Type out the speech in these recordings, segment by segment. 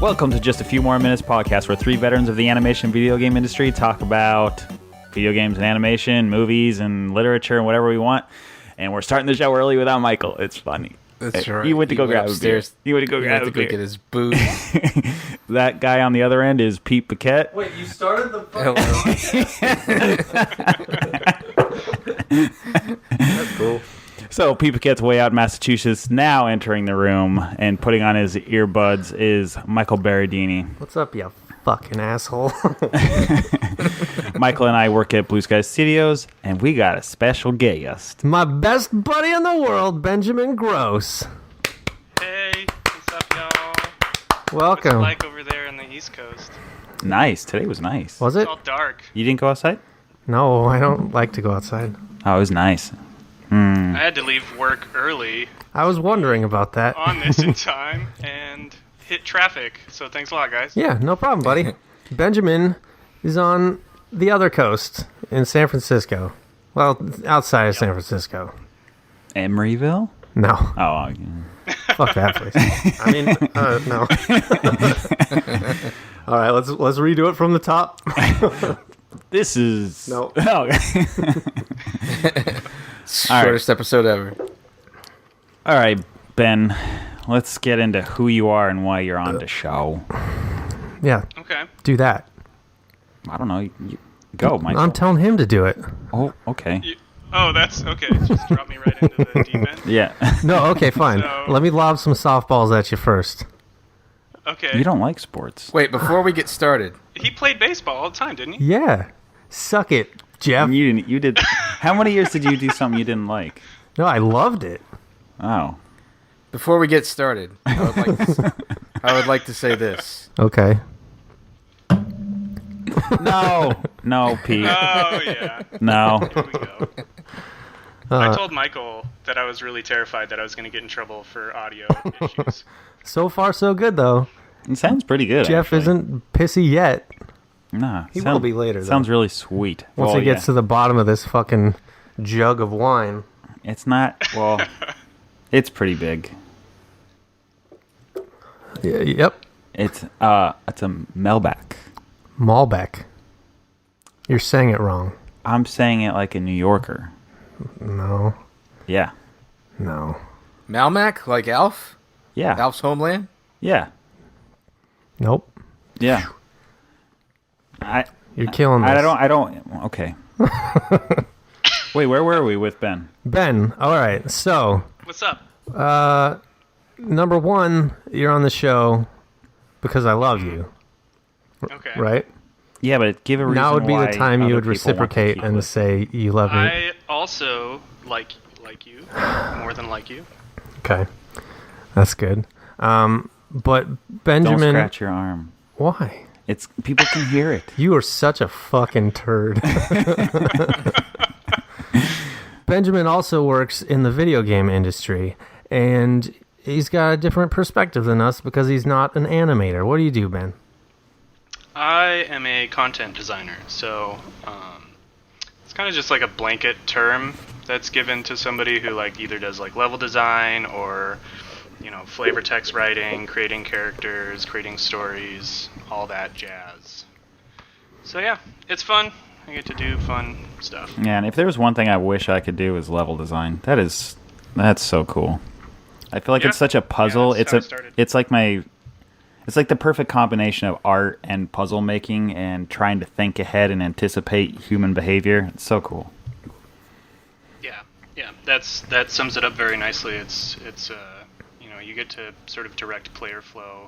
Welcome to Just a Few More Minutes podcast, where three veterans of the animation video game industry talk about video games and animation, movies and literature and whatever we want. And we're starting the show early without Michael. It's funny. That's right. He went to go grab upstairs. He went to go get his booze. That guy on the other end is Pete Paquette. Wait, you started the That's cool. So Pete Paquette's way out in Massachusetts. Now entering the room and putting on his earbuds is Michael Berardini. What's up, you fucking asshole? Michael and I work at Blue Sky Studios, and we got a special guest. My best buddy in the world, Benjamin Gross. Hey, what's up, y'all? Welcome. What's it like over there on the East Coast? Nice. Today was nice. Was It's it? all dark. You didn't go outside? No, I don't like to go outside. Oh, it was nice. I had to leave work early I was wondering about that. on this in time and hit traffic. So thanks a lot, guys. Yeah, no problem, buddy. Benjamin is on the other coast in San Francisco. Well, outside of San Francisco. Emeryville? No, Oh, yeah. fuck that place. I mean, no. All right, let's redo it from the top. This is... No. Oh. Shortest episode ever. All right, Ben. Let's get into who you are and why you're on the show. Yeah, Okay. do that. I don't know. You go, Michael. I'm telling him to do it. Oh, okay. Oh, that's okay. Just drop me right into the deep end. Yeah. No, okay, fine. So- Let me lob some softballs at you first. Okay. You don't like sports. Wait, before we get started, He played baseball all the time, didn't he? Yeah. Suck it, Jeff. You didn't. You did. How many years did you do something you didn't like? No, I loved it. Oh. I would like to say this. Okay. No. No, Pete. Oh, yeah. No. Here we go. I told Michael that I was really terrified that I was going to get in trouble for audio issues. So far, so good, though. It sounds pretty good. Jeff actually. isn't pissy yet. Nah. He will be later, though. Sounds really sweet. Once he gets to the bottom of this fucking jug of wine. It's not. Well, it's pretty big. Yep. It's a Melback. Malbec. You're saying it wrong. I'm saying it like a New Yorker. No. Yeah. No. Malmac, like Alf? Yeah. Alf's Homeland? Yeah. Nope. Yeah. You're killing this. I don't. Okay. Wait, where were we with Ben? Ben, all right. So, What's up? number one, you're on the show because I love you, Okay. right? Yeah, but give a reason Now would be the why time you other would people want to reciprocate keep and listening. say you love me. I also like you more than like you. Okay. That's good. But Don't Benjamin, scratch your arm. why? It's people can hear it. You are such a fucking turd. Benjamin also works in the video game industry, and he's got a different perspective than us because he's not an animator. What do you do, Ben? I am a content designer, so it's kind of just like a blanket term that's given to somebody who like either does like level design or flavor text writing, creating characters, creating stories, all that jazz. So yeah, it's fun. I get to do fun stuff. Yeah, and if there was one thing I wish I could do is level design. That's so cool. I feel like it's such a puzzle. Yeah, that's how I started. It's like the perfect combination of art and puzzle making and trying to think ahead and anticipate human behavior. It's so cool. Yeah, that sums it up very nicely. It's you get to sort of direct player flow,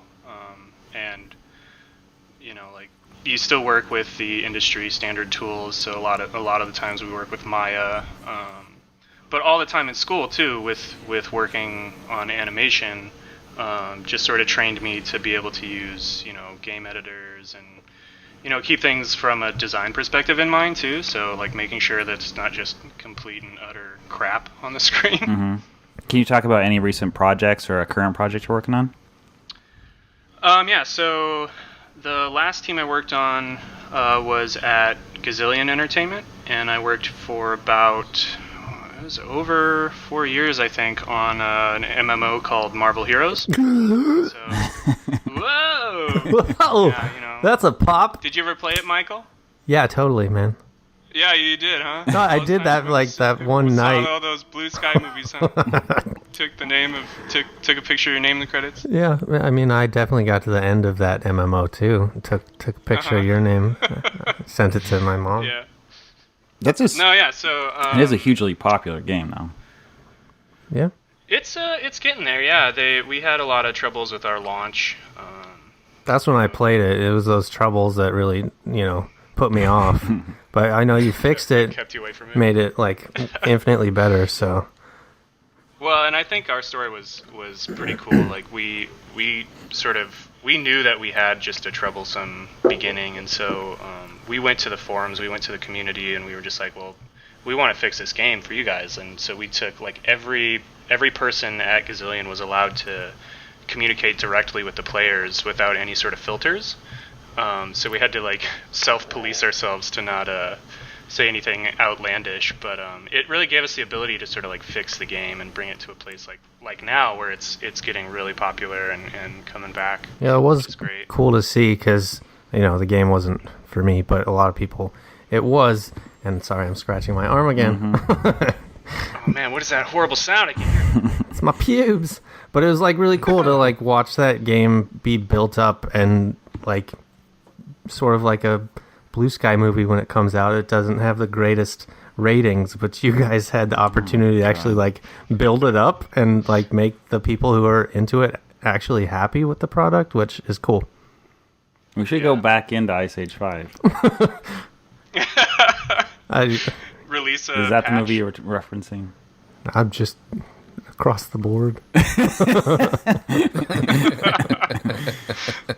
and like you still work with the industry standard tools. So a lot of the times we work with Maya, but all the time in school too with working on animation. Just sort of trained me to be able to use, game editors and, keep things from a design perspective in mind too. So like making sure that it's not just complete and utter crap on the screen. Mm-hmm. Can you talk about any recent projects or a current project you're working on? Yeah. So the last team I worked on was at Gazillion Entertainment, and I worked for about it was over 4 years, I think, on an MMO called Marvel Heroes. So, whoa! Whoa, Yeah, you know. that's a pop. Did you ever play it, Michael? Yeah, totally, man. Yeah, you did, huh? No, I Those did kinds that of like movies? that one We night. Saw all those blue sky movies, huh? took a picture of your name in the credits. Yeah, I mean, I definitely got to the end of that MMO too. Took a picture of your name, sent it to my mom. Yeah. That's just. No, yeah. So It is a hugely popular game, though. Yeah. it's getting there. Yeah, we had a lot of troubles with our launch. That's when I played it. It was those troubles that really, put me off. But I know you fixed it, Kept you away from it. made it like infinitely better. So Well, and I think our story was pretty cool. Like we knew that we had just a troublesome beginning, and so we went to the forums, we went to the community, and we were just like, well, we want to fix this game for you guys. And so we took like every person at Gazillion was allowed to communicate directly with the players without any sort of filters. So we had to like self-police ourselves to not say anything outlandish, but it really gave us the ability to sort of like fix the game and bring it to a place like now where it's getting really popular and coming back. yeah, it was Which is great. cool to see because the game wasn't for me, but a lot of people it was. And sorry, I'm scratching my arm again. Oh man, what is that horrible sound I can hear? It's my pubes. But it was like really cool to like watch that game be built up and like sort of like a Blue Sky movie when it comes out. It doesn't have the greatest ratings, but you guys had the opportunity to actually like build it up and like make the people who are into it actually happy with the product, which is cool. We should go back into Ice Age 5. Release a Is that the patch? movie you were referencing? I'm just across the board.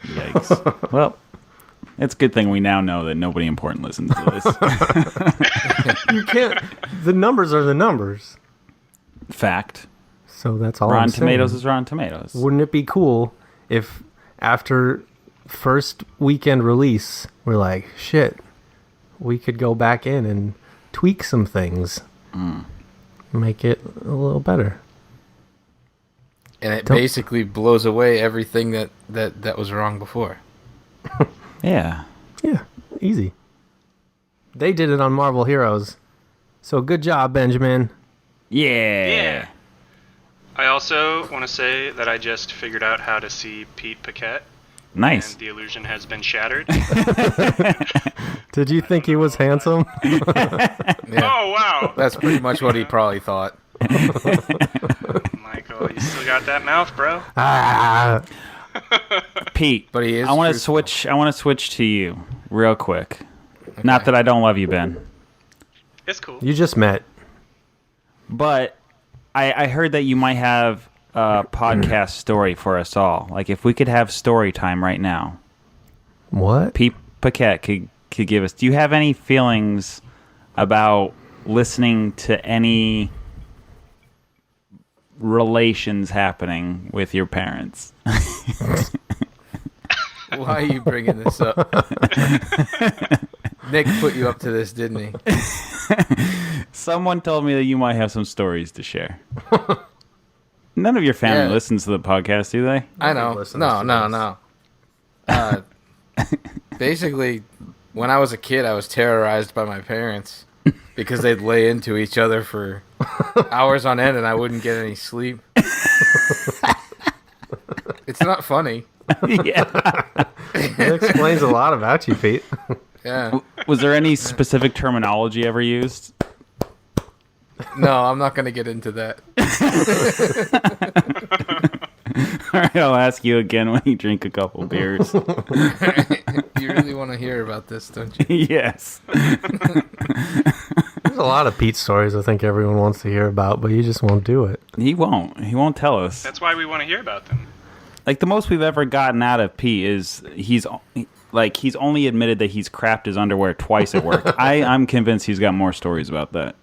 Yikes. Well, it's a good thing we now know that nobody important listens to this. You can't. The numbers are the numbers. Fact. So that's all Rotten I'm saying. Tomatoes is Rotten Tomatoes. Wouldn't it be cool if after first weekend release, we're like, shit, we could go back in and tweak some things. Make it a little better. And it Don't- basically blows away everything that was wrong before. Yeah. Yeah, easy. They did it on Marvel Heroes. So good job, Benjamin. Yeah. I also want to say that I just figured out how to see Pete Paquette, Nice. and the illusion has been shattered. Did you think he was handsome? Yeah. Oh wow, That's pretty much what he probably thought. Michael, you still got that mouth, bro. Ah, Pete, But he is I want to truthful. switch. I want to switch to you real quick. Not that I don't love you, Ben, It's cool. you just met. but I heard that you might have a podcast story for us all. Like if we could have story time right now, What? Pete Paquette could give us. Do you have any feelings about listening to any relations happening with your parents? Why are you bringing this up? Nick put you up to this, didn't he? Someone told me that you might have some stories to share. None of your family Yeah. listens to the podcast, do they? I know. listens No, to no, this. no. Basically, when I was a kid, I was terrorized by my parents because they'd lay into each other for hours on end and I wouldn't get any sleep. It's not funny. Yeah. It explains a lot about you, Pete. Yeah. Was there any specific terminology ever used? No, I'm not going to get into that. All right, I'll ask you again when you drink a couple beers. You really want to hear about this, don't you? Yes. There's a lot of Pete stories I think everyone wants to hear about, but you just won't do it. He won't. He won't tell us. That's why we want to hear about them. Like the most we've ever gotten out of Pete is he's only admitted that he's crapped his underwear twice at work. I'm convinced he's got more stories about that.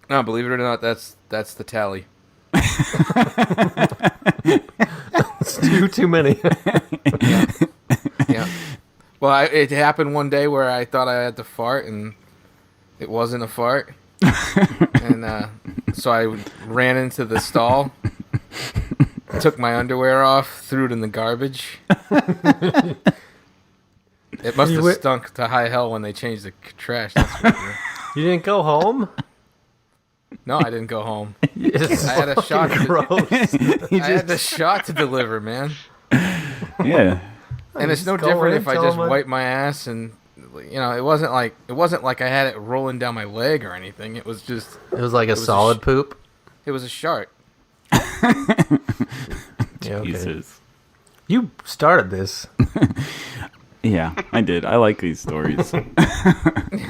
No, believe it or not, that's the tally. It's too many. Yeah. Well, it happened one day where I thought I had to fart and it wasn't a fart. And so I ran into the stall took my underwear off, threw it in the garbage. It must have stunk to high hell when they changed the trash. That's for sure. You didn't go home? No, I didn't go home. It's I had a shot. gross. I had the shot to deliver, man. Yeah. And it's no Just go different in, if I tell just them wipe my ass and, it wasn't like I had it rolling down my leg or anything. It was just. It was like a was solid poop. It was a shark. Yeah, okay. Jesus. You started this. Yeah, I did. I like these stories.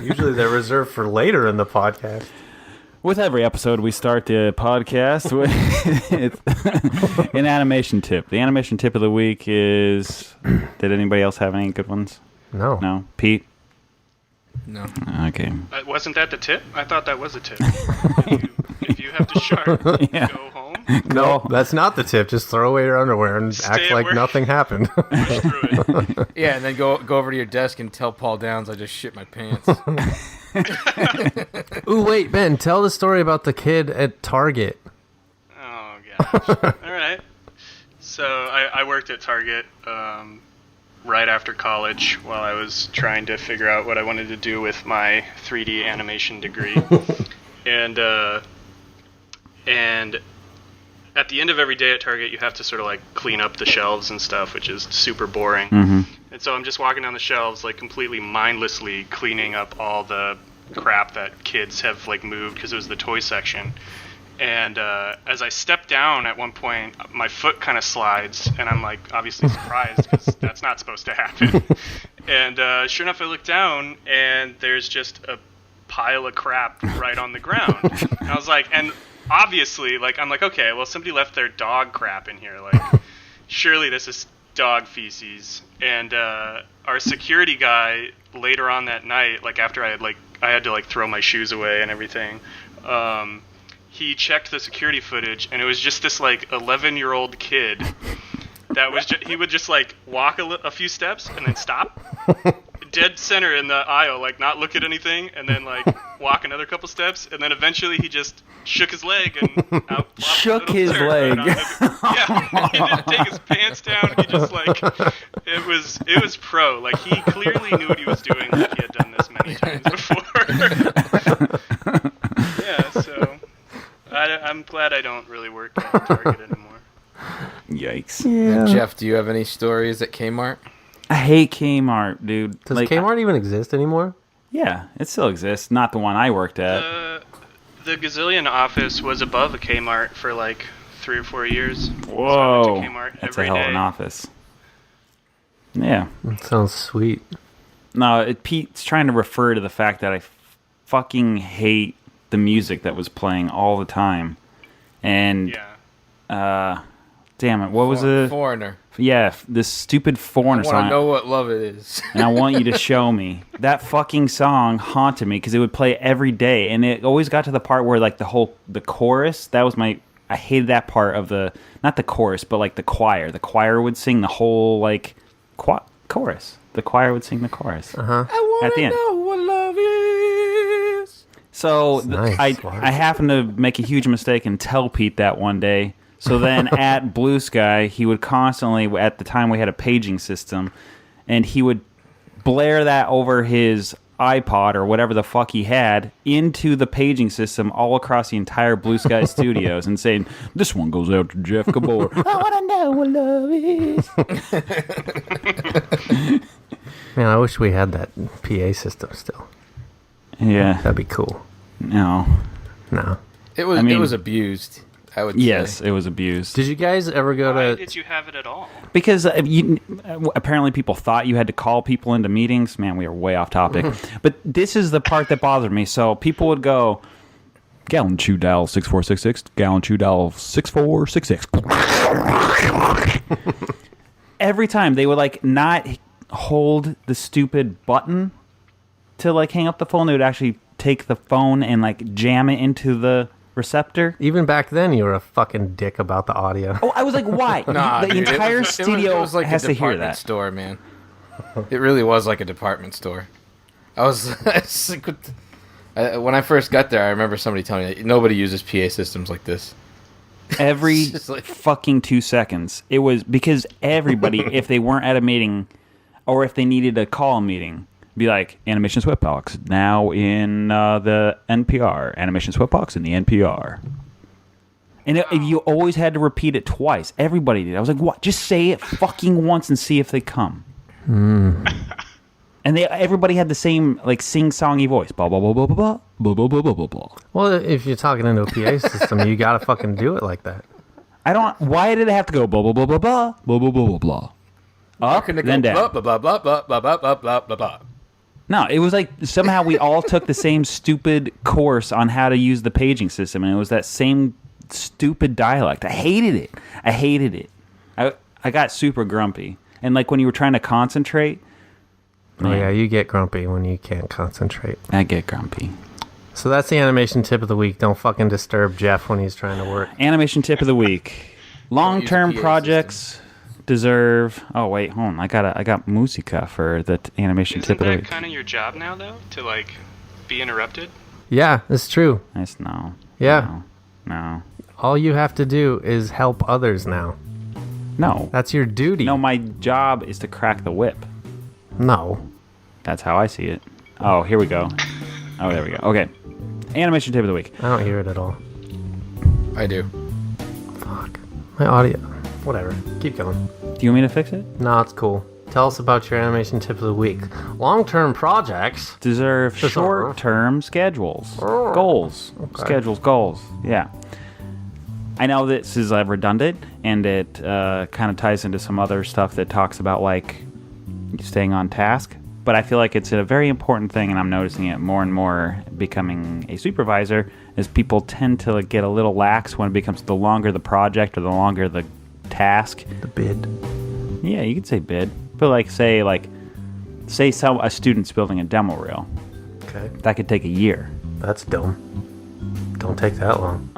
Usually they're reserved for later in the podcast. With every episode, we start the podcast with an animation tip. The animation tip of the week is... Did anybody else have any good ones? No. No? Pete? No. Okay. Wasn't that the tip? I thought that was a tip. if you have to shark, Yeah. go home. No, that's not the tip. Just throw away your underwear and Stay act at like work. nothing happened. Push through it. Yeah, and then go over to your desk and tell Paul Downs I just shit my pants. Ooh, wait, Ben, tell the story about the kid at Target. Oh gosh. All right. So I worked at Target right after college while I was trying to figure out what I wanted to do with my 3D animation degree, and at the end of every day at Target, you have to sort of like clean up the shelves and stuff, which is super boring. Mm-hmm. And so I'm just walking down the shelves, like completely mindlessly cleaning up all the crap that kids have like moved because it was the toy section. And as I step down at one point, my foot kind of slides, and I'm like obviously surprised because that's not supposed to happen. And sure enough, I look down, and there's just a pile of crap right on the ground. And I was like, and obviously, like, I'm like, okay, well, somebody left their dog crap in here. Like, surely this is dog feces. And our security guy later on that night, like after I had to like throw my shoes away and everything, he checked the security footage, and it was just this like 11-year-old kid that was he would just like walk a few steps and then stop dead center in the aisle, like not look at anything, and then like walk another couple steps, and then eventually he just shook his leg and out Shook his leg. Yeah, he didn't take his pants down. He just like it was pro. Like he clearly knew what he was doing. Like he had done this many times before. Yeah, so I'm glad I don't really work at Target anymore. Yikes. Yeah. Jeff, do you have any stories at Kmart? I hate Kmart, dude. Does Like, Kmart even exist anymore? Yeah, it still exists. Not the one I worked at. The Gazillion office was above a Kmart for like 3 or 4 years. Whoa. So I went to Kmart That's a every hell of day. an office. Yeah. That sounds sweet. No, Pete's trying to refer to the fact that I fucking hate the music that was playing all the time. And, Yeah. damn it, what was it? Foreigner. Yeah, this stupid I Foreigner want to song. know what love it is. And I want you to show me. That fucking song haunted me because it would play every day. And it always got to the part where, like, the chorus, that was I hated that part of not the chorus, but, like, the choir. The choir would sing the whole, like, chorus. The choir would sing the chorus. Uh-huh. I At the want end. to know what love is. So Nice, I happened to make a huge mistake and tell Pete that one day. So then at Blue Sky, he would constantly, at the time we had a paging system, and he would blare that over his iPod or whatever the fuck he had into the paging system all across the entire Blue Sky studios and saying, "This one goes out to Jeff Gabor. I want to know what love is." Man, I wish we had that PA system still. Yeah. That'd be cool. No. No. It was I mean- it was abused, I would Yes, say. it was abused. Did you guys ever go Why to... did you have it at all? Because apparently people thought you had to call people into meetings. Man, we are way off topic. But this is the part that bothered me. So people would go, "Gallon chew dial 6466, gallon chew dial 6466." Every time they would like not hold the stupid button to like hang up the phone. They would actually take the phone and like jam it into the receptor. Even back then, you were a fucking dick about the audio. Oh, I was like, why? Nah, The dude, it entire was- studio it was like has a to hear department that. store, man. It really was like a department store. I was when I first got there, I remember somebody telling me that nobody uses PA systems like this. every Just like- fucking 2 seconds. It was because everybody, if they weren't at a meeting or if they needed to call a meeting, be like, Animation Sweatbox now in the NPR. Animation Sweatbox in the NPR. And you always had to repeat it twice. Everybody did. I was like, what? Just say it fucking once and see if they come. And everybody had the same like sing-songy voice. Blah, blah, blah, blah, blah, blah, blah, blah, blah, blah, blah. Well, if you're talking into a PA system, you gotta fucking do it like that. Why did it have to go blah, blah, blah, blah, blah, blah, blah, blah, blah, blah? Up, then down. Blah, blah, blah, blah, blah, blah, blah, blah, blah, blah. No, it was like somehow we all took the same stupid course on how to use the paging system, and it was that same stupid dialect. I hated it. I got super grumpy. And like when you were trying to concentrate, Oh yeah, you get grumpy when you can't concentrate. I get grumpy. So that's the animation tip of the week. Don't fucking disturb Jeff when he's trying to work. Animation tip of the week. Long-term PA projects deserve... Oh, wait, hold on. I got musica for the animation tip of the Isn't week. that kind of your job now, though? To, like, be interrupted? Yeah, it's true. No. Yeah. No. All you have to do is help others now. No. That's your duty. No, my job is to crack the whip. No. That's how I see it. Oh, here we go. Oh, there we go. Okay. Animation tip of the week. I don't hear it at all. I do. Fuck. My audio. Whatever. Keep going. Do you want me to fix it? No, it's cool. Tell us about your animation tip of the week. Long-term projects. Deserve Deserve. short-term schedules. Oh. Goals. Okay. Schedules, goals. Yeah. I know this is redundant, and it kind of ties into some other stuff that talks about, like, staying on task. But I feel like it's a very important thing, and I'm noticing it more and more becoming a supervisor, is people tend to get a little lax when it becomes the longer the project or the longer the task. The bid. Yeah, you could say bid. But say a student's building a demo reel. Okay. That could take a year. That's dumb. Don't take that long.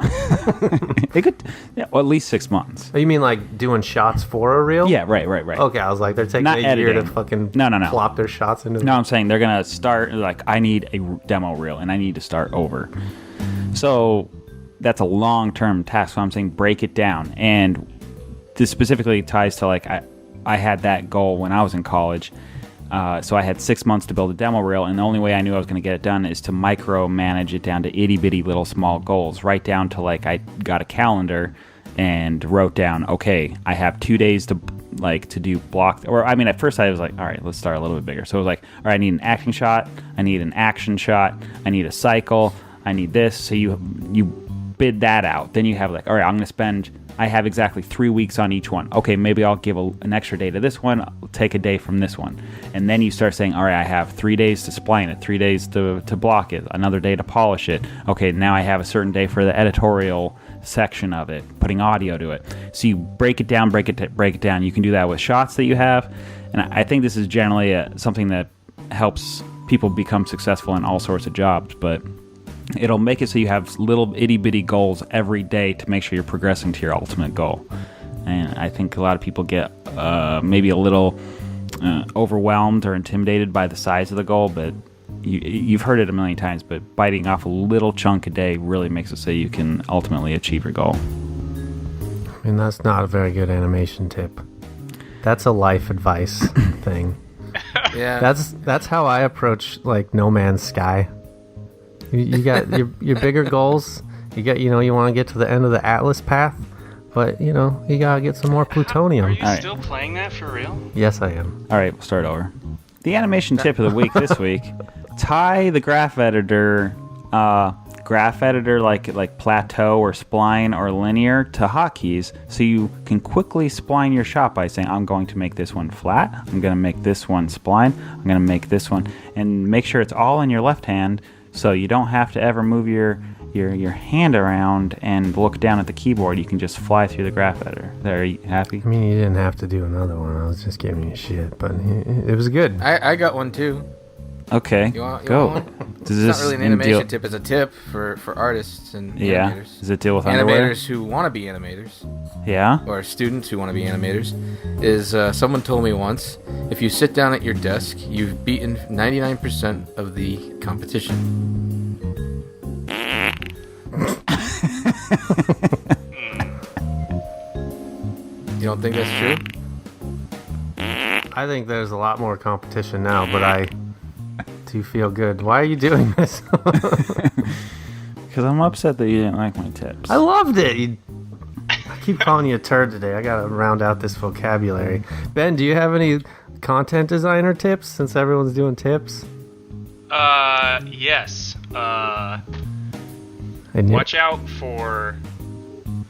It could, yeah, well, at least 6 months. Oh, you mean like doing shots for a reel? Yeah, right. Okay, I was like, they're taking Not a year editing. to fucking No. plop their shots into No, I'm saying they're going to start, like, I need a demo reel, and I need to start over. So that's a long-term task. So I'm saying break it down. And this specifically ties to, like, I had that goal when I was in college. So I had 6 months to build a demo reel, and the only way I knew I was going to get it done is to micromanage it down to itty-bitty little small goals, right down to, like, I got a calendar and wrote down, okay, I have 2 days to do block, or I mean, at first I was like, all right, let's start a little bit bigger. So it was like, all right, I need an acting shot, I need an action shot, I need a cycle, I need this. So you bid that out. Then you have like, all right, I have exactly 3 weeks on each one. Okay, maybe I'll give an extra day to this one, I'll take a day from this one. And then you start saying, all right, I have 3 days to spline it, 3 days to block it, another day to polish it. Okay, now I have a certain day for the editorial section of it, putting audio to it. So you break it down. You can do that with shots that you have. And I think this is generally something that helps people become successful in all sorts of jobs, but it'll make it so you have little itty-bitty goals every day to make sure you're progressing to your ultimate goal. And I think a lot of people get maybe a little overwhelmed or intimidated by the size of the goal, but you've heard it a million times, but biting off a little chunk a day really makes it so you can ultimately achieve your goal. I mean, that's not a very good animation tip. That's a life advice thing. Yeah. That's how I approach like No Man's Sky. You got your bigger goals. You want to get to the end of the Atlas path, but you gotta get some more plutonium. Are you Alright. still playing that for real? Yes, I am. All right, we'll start over. The animation tip of the week this week: tie the graph editor like plateau or spline or linear to hotkeys, so you can quickly spline your shot by saying, I'm going to make this one flat, I'm going to make this one spline, I'm going to make this one, and make sure it's all in your left hand, so you don't have to ever move your hand around and look down at the keyboard. You can just fly through the graph editor. There, are you happy? I mean, you didn't have to do another one. I was just giving you shit, but it was good. I got one too. Okay, You want go. one? Does It's this not really an deal- animation tip. It's a tip for artists and Yeah. animators. Does it deal with underwear? Animators who want to be animators, Yeah. or students who want to be animators, is someone told me once, if you sit down at your desk, you've beaten 99% of the competition. don't think that's true? I think there's a lot more competition now, but I do feel good. Why are you doing this? Because I'm upset that you didn't like my tips. I loved it. I keep calling you a turd today. I gotta round out this vocabulary. Ben, do you have any content designer tips since everyone's doing tips? Yes. And you- Watch out for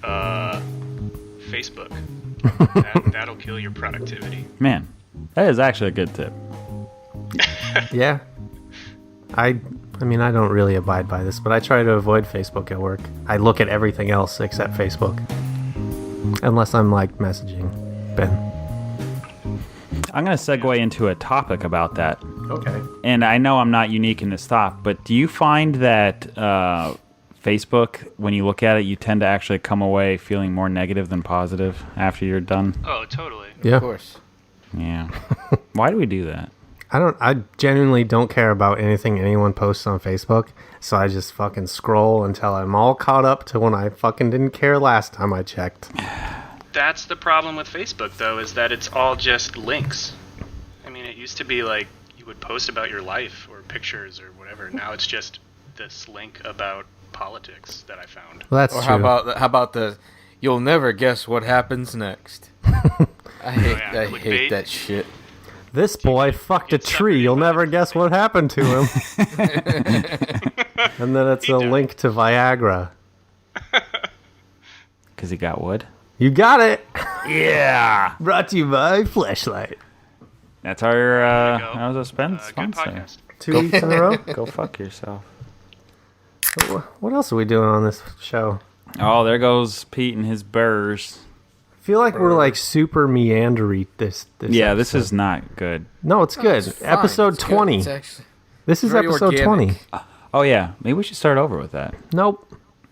Facebook. That'll kill your productivity. Man, that is actually a good tip. Yeah. I mean, I don't really abide by this, but I try to avoid Facebook at work. I look at everything else except Facebook. Unless I'm, like, messaging Ben. I'm going to segue into a topic about that. Okay. And I know I'm not unique in this thought, but do you find that Facebook, when you look at it, you tend to actually come away feeling more negative than positive after you're done? Oh, totally. Yeah. Of course. Yeah. Why do we do that? I genuinely don't care about anything anyone posts on Facebook, so I just fucking scroll until I'm all caught up to when I fucking didn't care last time I checked. That's the problem with Facebook, though, is that it's all just links. I mean, it used to be like you would post about your life or pictures or whatever. Now it's just this link about politics that I found. Well, that's Or true. how about the you'll never guess what happens next? I hate clickbait. that shit. This boy fucked a It's tree. You'll never guess what happened to him. And then it's a link to Viagra. Because he got wood? You got it. Yeah. Brought to you by Fleshlight. That's our, There you go. that was a Good sponsor. podcast. 2 weeks in a row. Go fuck yourself. What else are we doing on this show? Oh, there goes Pete and his burrs. I feel like we're like super meandery this Yeah, this episode. is not good. No, it's good. It's fine. Episode It's good. 20. It's actually This is very episode organic. 20. Oh, yeah. Maybe we should start over with that. Nope.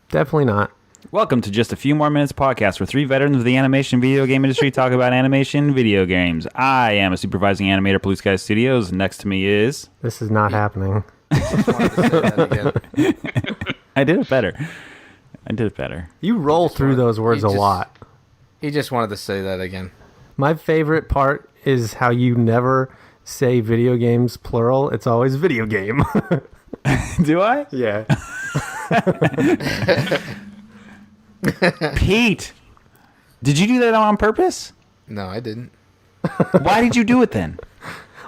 Definitely not. Welcome to Just a Few More Minutes podcast, where three veterans of the animation video game industry talk about animation video games. I am a supervising animator at Blue Sky Studios. Next to me is... This is not happening. Just wanted to say that again. I did it better. You roll through those words a just- lot. He just wanted to say that again. My favorite part is how you never say video games plural. It's always video game. Do I? Yeah. Pete! Did you do that on purpose? No, I didn't. Why did you do it then?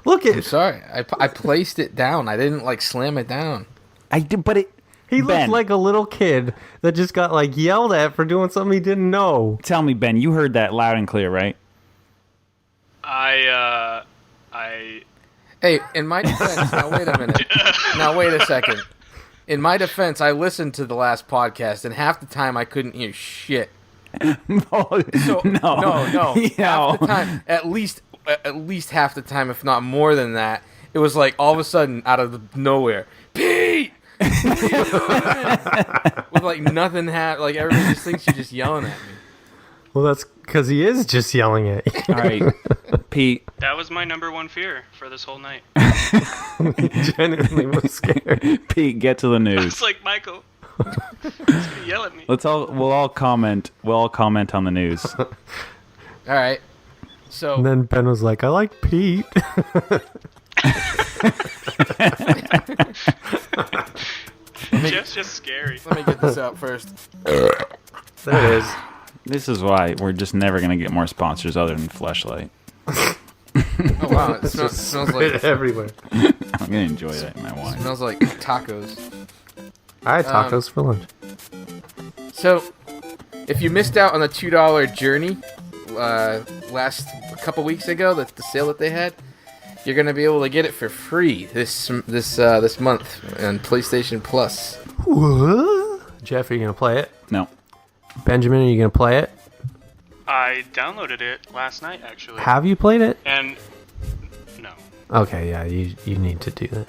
Look I'm at sorry. I placed it down. I didn't like slam it down. I did, but it... he looks Ben. like a little kid that just got like yelled at for doing something he didn't know. Tell me, Ben, you heard that loud and clear, right? I Hey, in my defense, now wait a minute. Now wait a second. In my defense, I listened to the last podcast, and half the time I couldn't hear shit. So no. Half the time, at least half the time, if not more than that, it was like all of a sudden out of nowhere, Pete. What are you doing? With like nothing like everybody just thinks you're just yelling at me. Well, that's because he is just yelling at you. All right, Pete. that was my number one fear for this whole night. He genuinely was scared. Pete, get to the news. It's like Michael. He's gonna yell at me. We'll all comment on the news. All right. So And then Ben was like, I like Pete. Jeff's just scary. let me get this out first. There it is. This is why we're just never gonna get more sponsors other than Fleshlight. Oh wow, it smells like everywhere. I'm gonna enjoy that in my wine. smells like tacos. I had tacos for lunch. So, if you missed out on the $2 Journey last couple weeks ago, the sale that they had, you're gonna be able to get it for free this month on PlayStation Plus. What? Jeff, are you going to play it? No. Benjamin, are you going to play it? I downloaded it last night, actually. Have you played it? And no. Okay, yeah, you need to do that.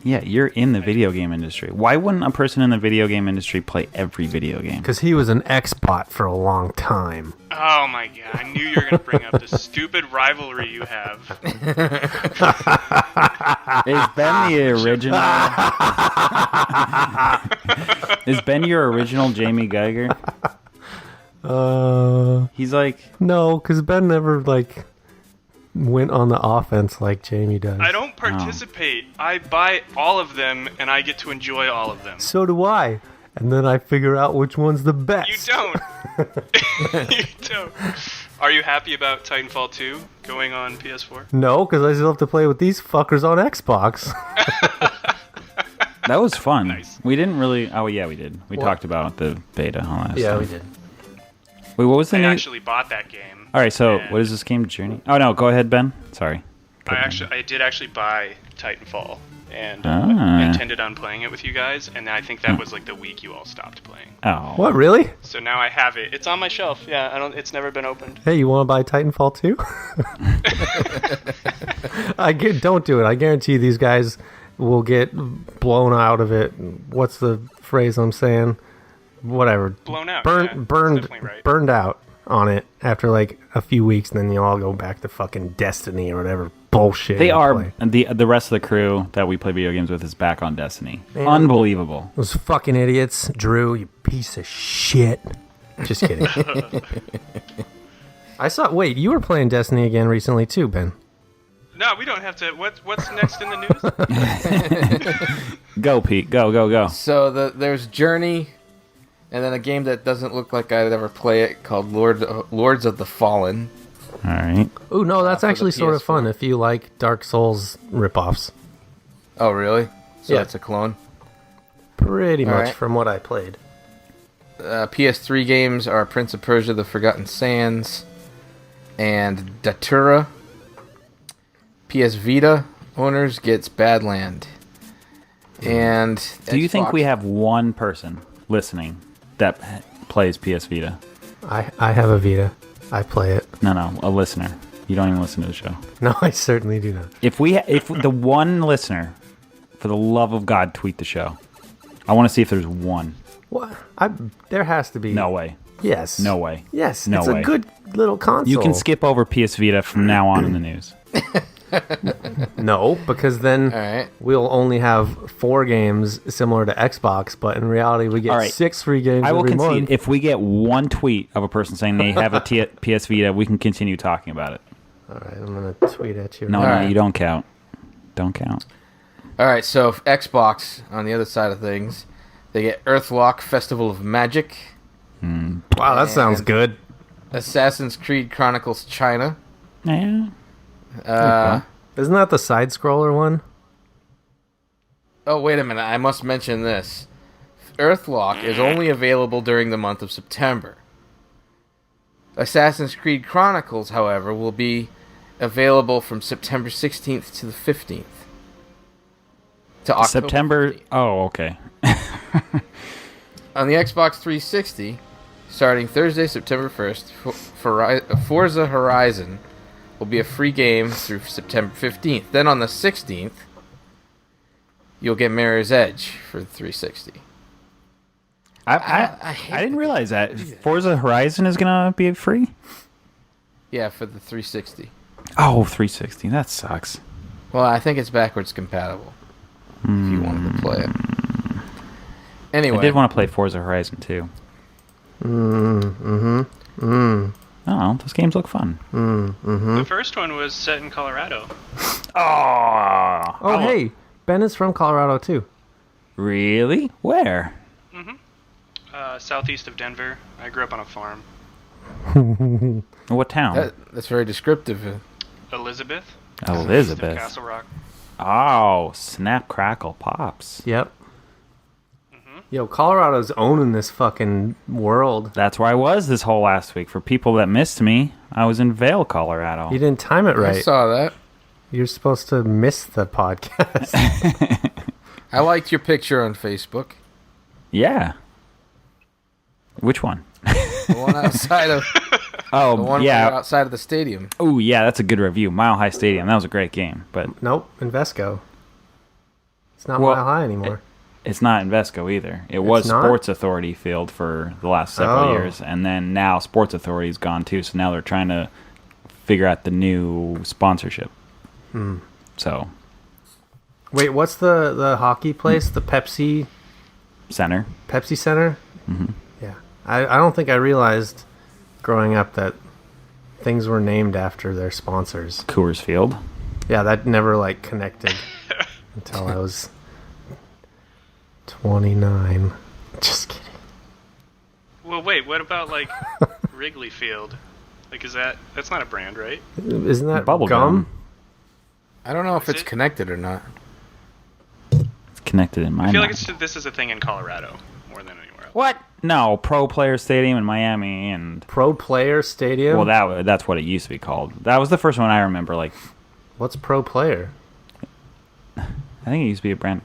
Yeah, you're in the video game industry. Why wouldn't a person in the video game industry play every video game? Because he was an X-bot for a long time. Oh my god! I knew you were gonna bring up the stupid rivalry you have. Is Ben the original? Is Ben your original Jamie Geiger? He's like, No, because Ben never, like, went on the offense like Jamie does. I don't participate. I buy all of them, and I get to enjoy all of them. So do I. And then I figure out which one's the best. You don't. You don't. Are you happy about Titanfall 2 going on PS4? No, because I still have to play with these fuckers on Xbox. that was fun. Nice. We didn't really. Oh yeah, we did. We talked about the beta on last time. we did. Wait, what was the I name? actually bought that game. All right, so and what is this game? Journey? Oh no, go ahead, Ben. Sorry. I did actually buy Titanfall and intended on playing it with you guys, and I think that was like the week you all stopped playing. Oh. What, really? So now I have it. It's on my shelf. Yeah, it's never been opened. Hey, you want to buy Titanfall 2? Don't do it. I guarantee these guys will get blown out of it. What's the phrase I'm saying? Whatever. Blown out. Yeah, that's definitely right. Burned out on it after like a few weeks, and then you all go back to fucking Destiny or whatever bullshit. They are play. the rest of the crew that we play video games with is back on Destiny. Unbelievable. Those fucking idiots, Drew, you piece of shit. Just kidding. Wait, you were playing Destiny again recently too, Ben. No, we don't have to. What's next in the news? Go, Pete. Go. So there's Journey, and then a game that doesn't look like I'd ever play it called Lords of the Fallen. All right. Oh no, that's for actually the sort of PS4. fun if you like Dark Souls ripoffs. Oh, really? So Yeah. it's a clone? Pretty All much right. from what I played. PS3 games are Prince of Persia: The Forgotten Sands and Datura. PS Vita owners gets Badland. And Do you think Xbox- we have one person listening that plays PS Vita? I have a Vita. I play it. No, a listener. You don't even listen to the show. No, I certainly do not. If the one listener, for the love of God, tweet the show. I want to see if there's one. What? There has to be. No way. Yes. No way. Yes. No it's way. a good little console. You can skip over PS Vita from now on in the news. No, because then All right. we'll only have 4 games similar to Xbox, but in reality we get All right. 6 free games I will every concede, month. if we get one tweet of a person saying they have a PS Vita, we can continue talking about it. All right, I'm going to tweet at you. No, right. you don't count. Don't count. All right, so Xbox, on the other side of things, they get Earthlock Festival of Magic, Wow, that sounds And- good. Assassin's Creed Chronicles China. Yeah. Isn't that the side scroller one? Oh, wait a minute. I must mention this. Earthlock is only available during the month of September. Assassin's Creed Chronicles, however, will be available from September 16th to the 15th. To October September. 15th. Oh, okay. On the Xbox 360, starting Thursday, September 1st, Forza Horizon will be a free game through September 15th. Then on the 16th, you'll get Mirror's Edge for the 360. I didn't realize that. Forza Horizon is going to be free? Yeah, for the 360. Oh, 360. That sucks. Well, I think it's backwards compatible. If you wanted to play it. Anyway. I did want to play Forza Horizon too. I don't know. Those games look fun. The first one was set in Colorado. Oh, hey, Ben is from Colorado too. Really? Where? Southeast of Denver. I grew up on a farm. What town? That's very descriptive. Elizabeth. East of Elizabeth. Castle Rock. Oh, snap, crackle, pops. Yep. Yo, Colorado's owning this fucking world. That's where I was this whole last week. For people that missed me, I was in Vail, Colorado. You didn't time it I right. saw that. You're supposed to miss the podcast. I liked your picture on Facebook. Yeah. Which one? The one outside of the Oh, one where you're yeah. outside of the stadium. Oh, yeah, that's a good review. Mile High Stadium. That was a great game, but Nope, Invesco. It's not Well, Mile High anymore. it's not Invesco either. It was not? Sports Authority Field for the last several Oh. years, and then now Sports Authority's gone too, so now they're trying to figure out the new sponsorship. So, Wait, what's the hockey place? The Pepsi center. Center? Yeah. I don't think I realized growing up that things were named after their sponsors. Coors Field. Yeah, that never like connected until I was 29. Just kidding. Well, wait. What about like Wrigley Field? Like, that's not a brand, right? Isn't that Bubble gum? I don't know if Is it's it? connected or not. It's connected in my I feel mind. like this is a thing in Colorado more than anywhere else. What? No, Pro Player Stadium in Miami, and Pro Player Stadium? well, that's what it used to be called. That was the first one I remember. Like, What's Pro Player? I think it used to be a brand.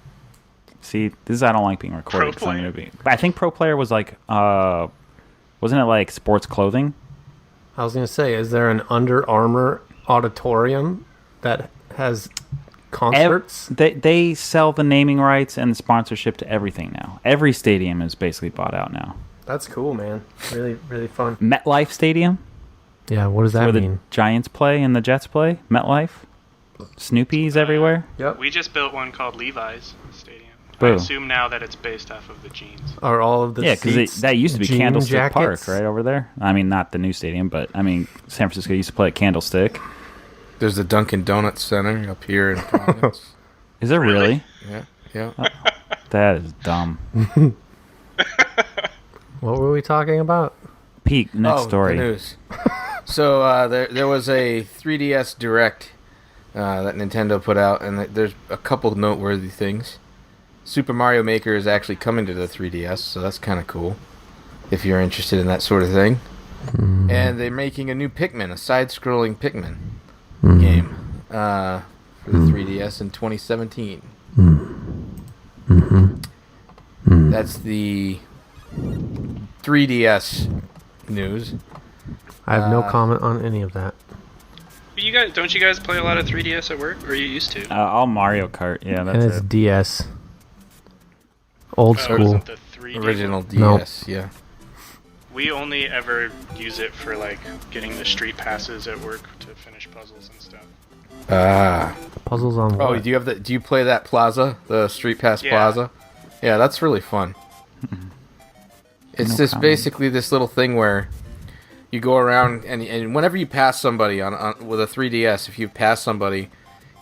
See, this is I don't like being recorded. Pro 'cause I'm Player? gonna be. But I think Pro Player was like, wasn't it like sports clothing? I was going to say, is there an Under Armour auditorium that has concerts? They sell the naming rights and the sponsorship to everything now. Every stadium is basically bought out now. That's cool, man. Really, really fun. MetLife Stadium, Yeah, what does that where the mean? Giants play and the Jets play. MetLife. Snoopy's everywhere. Yep. We just built one called Levi's Stadium. Boo. I assume now that it's based off of the jeans. Are all of the Yeah, seats because that used to be jean Candlestick jackets? Park, right over there. I mean, not the new stadium, but I mean, San Francisco used to play at Candlestick. There's the Dunkin' Donuts Center up here in Providence. Is there really? Yeah. That is dumb. What were we talking about? Pete, next story. The news. So there was a 3DS Direct that Nintendo put out, and there's a couple noteworthy things. Super Mario Maker is actually coming to the 3DS, so that's kind of cool if you're interested in that sort of thing. And they're making a new Pikmin, a side-scrolling Pikmin game for the 3DS in 2017. That's the 3DS news. I have no comment on any of that. But don't you guys play a lot of 3DS at work, or you used to? All Mario Kart. Yeah, And that's it's it. DS. Old Oh, school. isn't the 3D Original one? DS, yeah. We only ever use it for like getting the street passes at work to finish puzzles and stuff. Ah. Puzzles on Oh, what? do you play that Plaza, the Street Pass Yeah. Plaza? Yeah, that's really fun. It's No just comment. basically this little thing where you go around and whenever you pass somebody on with a 3DS, if you pass somebody,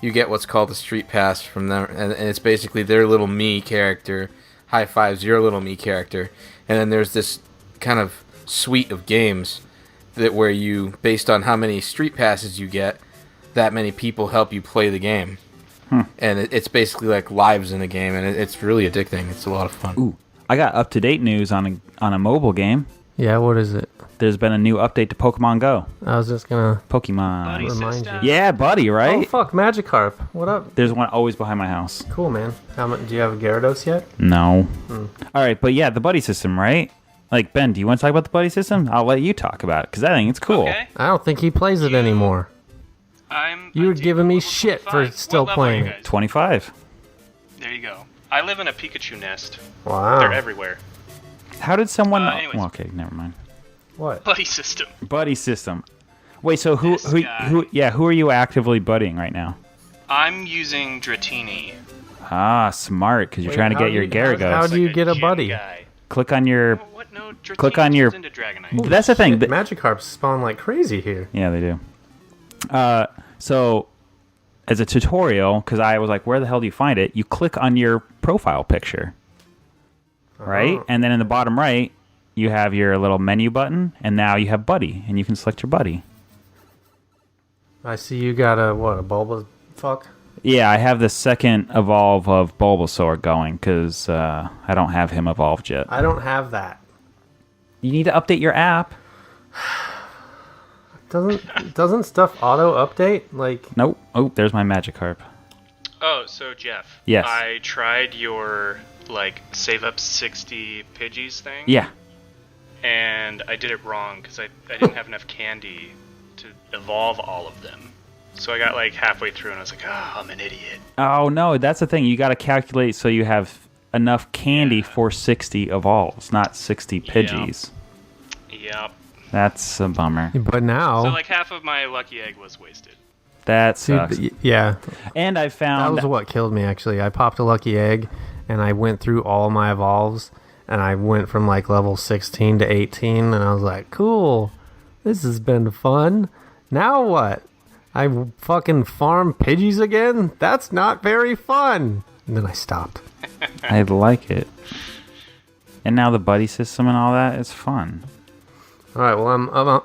you get what's called a Street Pass from them, and it's basically their little me character high fives your little me character, and then there's this kind of suite of games that where you, based on how many Street Passes you get, that many people help you play the game. And it's basically like lives in the game, and it's really addicting. It's a lot of fun. Ooh, I got up-to-date news on a mobile game. Yeah, what is it? There's been a new update to Pokemon Go. I was just gonna... Pokemon. Buddy remind system. Yeah, buddy, Oh, right? fuck, Magikarp. What up? There's one always behind my house. Cool, man. Do you have a Gyarados yet? No. All right, but yeah, the buddy system, right? Like, Ben, do you want to talk about the buddy system? I'll let you talk about it, because I think it's cool. Okay. I don't think he plays it anymore. You were do. giving me Level shit for 25. still What level are you playing it. guys? 25. There you go. I live in a Pikachu nest. They're Wow. everywhere. How did someone... anyways. Well, okay, never mind. What? Buddy system. Buddy system. Wait, so who This who are you actively buddying right now? I'm using Dratini. Ah, smart, because you're Wait, trying to how get your do you- how Gyarados. do you get a gym buddy? Guy. Click on your... What? No, Dratini Click on your- turns into Dragonite. That's the thing. Shit, Magikarps spawn like crazy here. Yeah, they do. So, as a tutorial, because I was like, where the hell do you find it? You click on your profile picture, right? Oh. And then in the bottom right, you have your little menu button, and now you have buddy, and you can select your buddy. I see you got a Bulba fuck? Yeah, I have the second evolve of Bulbasaur going, because I don't have him evolved yet. I don't have that. You need to update your app. Doesn't stuff auto update? Like, Nope. Oh, there's my Magikarp. Oh, so Jeff. Yes. I tried your like save up 60 Pidgeys thing. Yeah. And I did it wrong because I didn't have enough candy to evolve all of them. So I got like halfway through and I was like, I'm an idiot. Oh, no, that's the thing. You got to calculate so you have enough candy for 60 evolves, not 60 Pidgeys. Yep. That's a bummer. but now... So like half of my lucky egg was wasted. That See, sucks. yeah, And I that found... was what killed me, actually. I popped a lucky egg, and I went through all my evolves, and I went from, like, level 16 to 18, and I was like, cool. This has been fun. Now what? I fucking farm Pidgeys again? That's not very fun. And then I stopped. I like it. And now the buddy system and all that is fun. All right, well,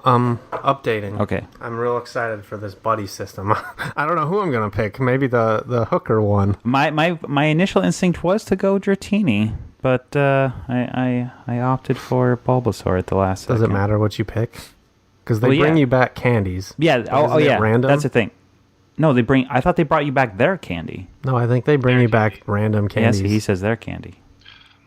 I'm updating. Okay. I'm real excited for this buddy system. I don't know who I'm going to pick. Maybe the hooker one. My initial instinct was to go Dratini, but I opted for Bulbasaur at the last second. Does it matter what you pick? Because they bring you back candies. Yeah. Isn't it random? That's the thing. No, I thought they brought you back their candy. No, I think they bring you back random candies. Yes, he says their candy.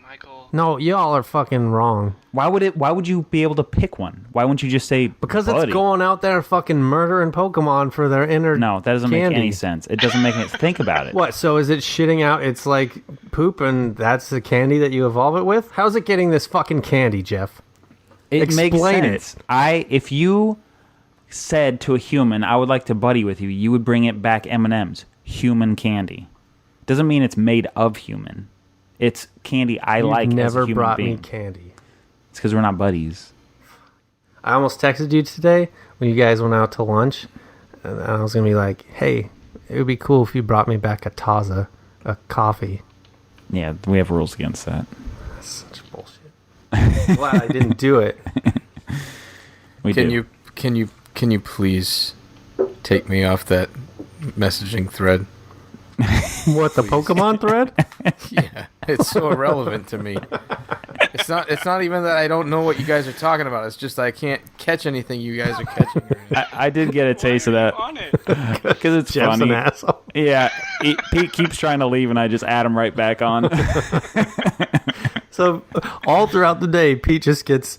Michael. No, y'all are fucking wrong. Why would you be able to pick one? Why wouldn't you just say Because buddy? it's going out there fucking murdering Pokemon for their inner No, that doesn't make candy. any sense. It doesn't make any think about it. What, so is it shitting out its like poop and that's the candy that you evolve it with? How's it getting this fucking candy, Jeff? It makes Explain sense. If you said to a human, I would like to buddy with you, you would bring it back M&M's, human candy. Doesn't mean it's made of human. It's candy I like as a Never human brought being. me candy. It's because we're not buddies. I almost texted you today when you guys went out to lunch, and I was gonna be like, "Hey, it would be cool if you brought me back a Taza, a coffee." Yeah, we have rules against that. That's such bullshit. Glad I didn't do it. Can you please take me off that messaging thread? What, the Pokemon thread? Yeah, it's so irrelevant to me. It's not even that I don't know what you guys are talking about. It's just I can't catch anything you guys are catching. I did get a taste of that On it. because it's Jeff's funny. an asshole. Yeah, Pete keeps trying to leave, and I just add him right back on. So all throughout the day, Pete just gets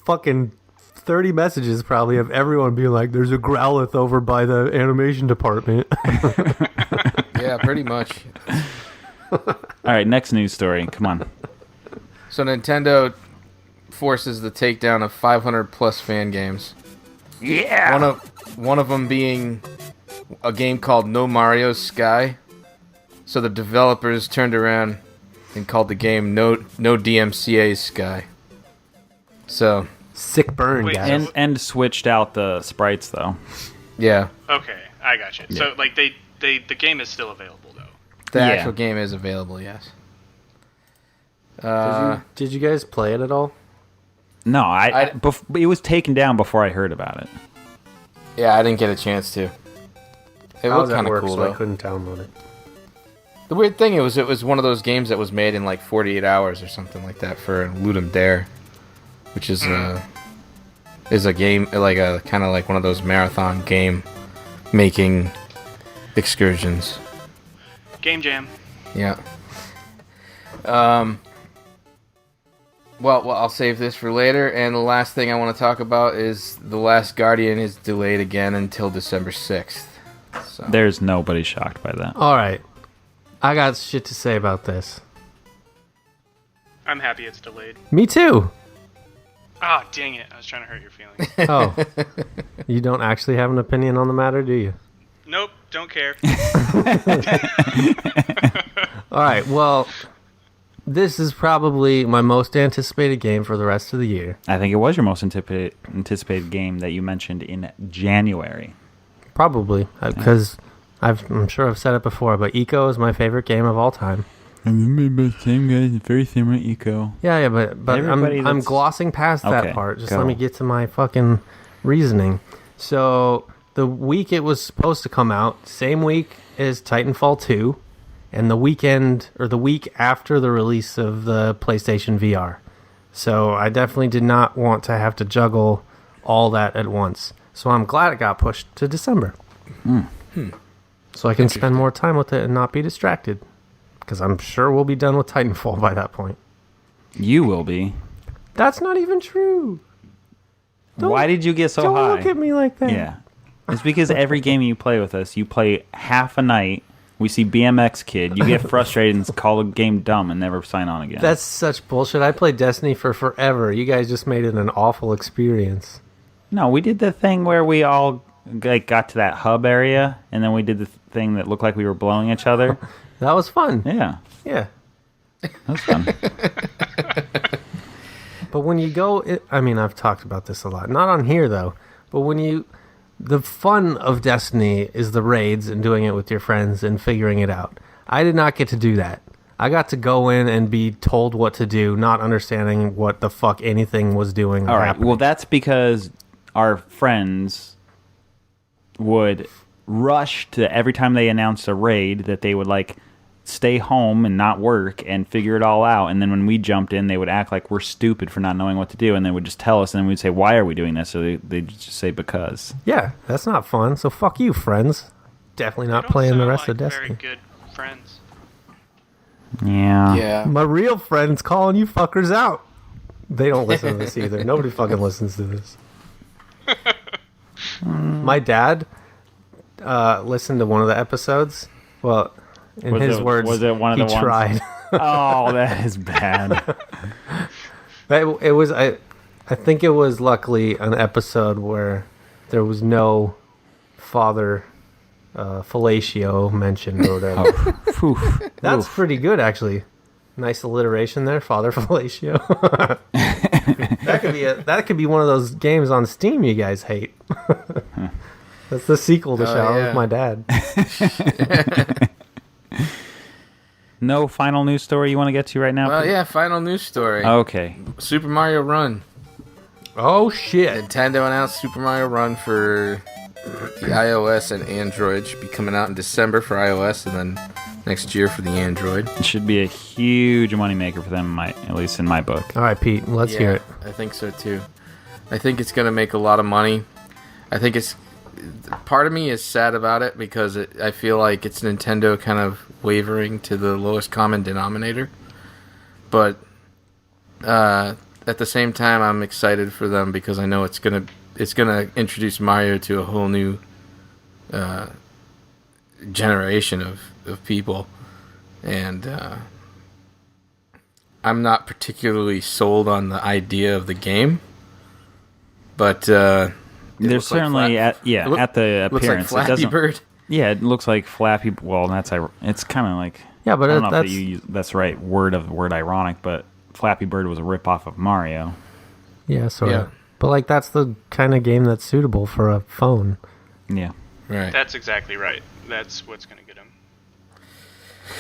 fucking 30 messages probably of everyone being like, "There's a Growlithe over by the animation department." Yeah, pretty much. All right, next news story. Come on. So Nintendo forces the takedown of 500 plus fan games. Yeah. One of them being a game called No Mario Sky. So the developers turned around and called the game No DMCA Sky. So Sick burn, Wait, guys. And switched out the sprites though. yeah, Okay, I got you. So like the game is still available though. the Yeah. actual game is available. Yes. Did you guys play it at all? No, it was taken down before I heard about it. Yeah, I didn't get a chance to. It I was looked at kind of work, cool so I though. couldn't download it. The weird thing it was one of those games that was made in like 48 hours or something like that for Ludum Dare, which is a game like a kind of like one of those marathon game making excursions. Game Jam. Yeah. Well, I'll save this for later. And the last thing I want to talk about is The Last Guardian is delayed again until December 6th. So. There's nobody shocked by that. All right. I got shit to say about this. I'm happy it's delayed. Me too. Ah, dang it! I was trying to hurt your feelings. Oh. You don't actually have an opinion on the matter, do you? Nope, don't care. All right. Well, this is probably my most anticipated game for the rest of the year. I think it was your most anticipated game that you mentioned in January. Probably. Because I'm sure I've said it before, but Eco is my favorite game of all time. Same guy, very similar Eco. Yeah, but Everybody I'm that's- glossing past Okay, that part. Just go. let me get to my fucking reasoning. So the week it was supposed to come out, same week as Titanfall 2, and the weekend or the week after the release of the PlayStation VR. So I definitely did not want to have to juggle all that at once. So I'm glad it got pushed to December. So I can spend more time with it and not be distracted. Because I'm sure we'll be done with Titanfall by that point. You will be. That's not even true. Why did you get so Don't high? look at me like that. Yeah. It's because every game you play with us, you play half a night. We see BMX Kid. You get frustrated and call the game dumb and never sign on again. That's such bullshit. I played Destiny for forever. You guys just made it an awful experience. No, we did the thing where we all got to that hub area, and then we did the thing that looked like we were blowing each other. That was fun. Yeah, Yeah. that was fun. But when you go... I've talked about this a lot. Not on here, though. But the fun of Destiny is the raids and doing it with your friends and figuring it out. I did not get to do that. I got to go in and be told what to do, not understanding what the fuck anything was doing. All right. happening. Well, that's because our friends would rush to every time they announced a raid that they would like stay home and not work and figure it all out. And then when we jumped in, they would act like we're stupid for not knowing what to do, and they would just tell us, and then we'd say, "Why are we doing this?" So they'd just say, "Because." Yeah, that's not fun. So fuck you, friends. Definitely not You don't playing the sound rest of like Destiny. Very good friends. Yeah. Yeah. My real friends calling you fuckers out. They don't listen to this either. Nobody fucking listens to this. My dad listened to one of the episodes. Well, in his words, was it one of he the ones? tried. Oh, that is bad. It was. I think it was luckily an episode where there was no father fellatio mentioned or whatever. Phew. That's pretty good, actually. Nice alliteration there, father fellatio. that could be one of those games on Steam you guys hate. That's the sequel to Shower yeah. with My Dad. No final news story you want to get to right now? Well, Pete? yeah, final news story. Okay. Super Mario Run. Oh shit! Nintendo announced Super Mario Run for the iOS and Android. Should be coming out in December for iOS and then next year for the Android. It should be a huge moneymaker for them, at least in my book. All right, Pete, let's hear it. I think so too. I think it's going to make a lot of money. I think it's... Part of me is sad about it because I feel like it's Nintendo kind of wavering to the lowest common denominator. But at the same time, I'm excited for them because I know it's gonna introduce Mario to a whole new generation of people, and I'm not particularly sold on the idea of the game, but There's certainly at the appearance. Looks like Flappy it doesn't. Bird. Yeah, it looks like Flappy. Well, it's kind of like. Yeah, but I don't know that's if you use that's the right word ironic, but Flappy Bird was a ripoff of Mario. yeah, sort Yeah. of. But like, that's the kind of game that's suitable for a phone. Yeah. Right. That's exactly right. That's what's going to get him.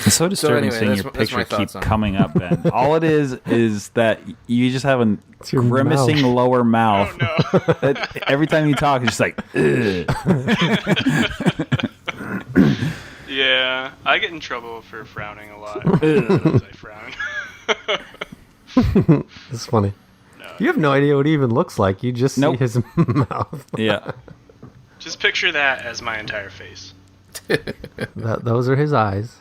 It's so disturbing anyway, seeing that's your that's my picture keep thoughts on it. coming up, Ben. All it is that you just have a It's your grimacing mouth. lower mouth. Oh no. That every time you talk, it's just like, ugh. Yeah, I get in trouble for frowning a lot. Sometimes I frown. It's funny. No. You have no idea what he even looks like. You just Nope. see his mouth. Yeah. Just picture that as my entire face. Those are his eyes.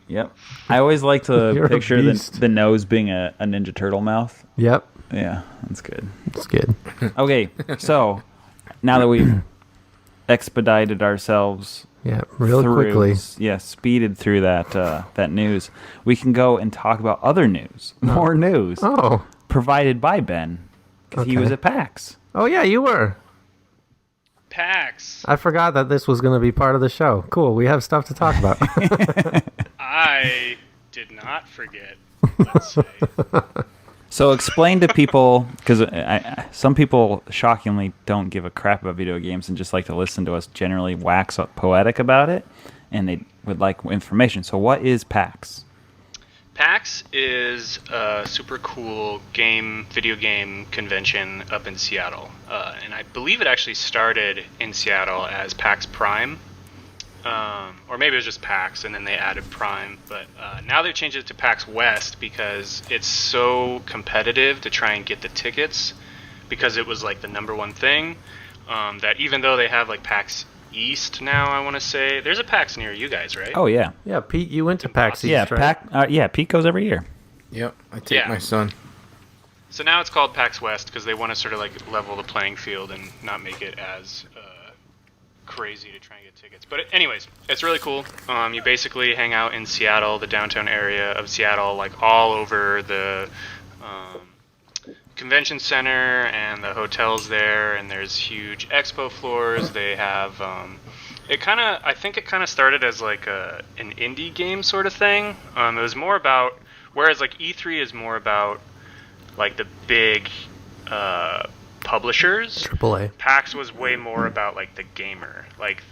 Yep. I always like to You're a picture beast. the nose being a Ninja Turtle mouth. Yep, Yeah, that's good. it's good. Okay, so now that we've expedited ourselves Yeah, real through, quickly. yeah, speeded through that news, we can go and talk about other news, more news Oh, provided by Ben because he Okay. was at PAX. oh yeah, you were. PAX. I forgot that this was going to be part of the show. Cool, we have stuff to talk about. I did not forget. Let's say. So explain to people, because some people shockingly don't give a crap about video games and just like to listen to us generally wax poetic about it, and they would like information. So what is PAX? PAX is a super cool video game convention up in Seattle. And I believe it actually started in Seattle as PAX Prime. Or maybe it was just PAX and then they added Prime. But now they've changed it to PAX West because it's so competitive to try and get the tickets, because it was like the number one thing, that even though they have like PAX East now, I want to say, there's a PAX near you guys, right? Oh yeah, yeah, Pete, you went to PAX East, yeah, right? Pete goes every year. Yep. I take Yeah. my son. So now it's called PAX West because they want to sort of like level the playing field and not make it as crazy to try and get tickets. But anyways, it's really cool. You basically hang out in Seattle, the downtown area of Seattle, like all over the convention center and the hotels there, and there's huge expo floors. They have I think it kind of started as like an indie game sort of thing. It was more about, whereas like E3 is more about like the big publishers. AAA. PAX was way more about like the gamer. Like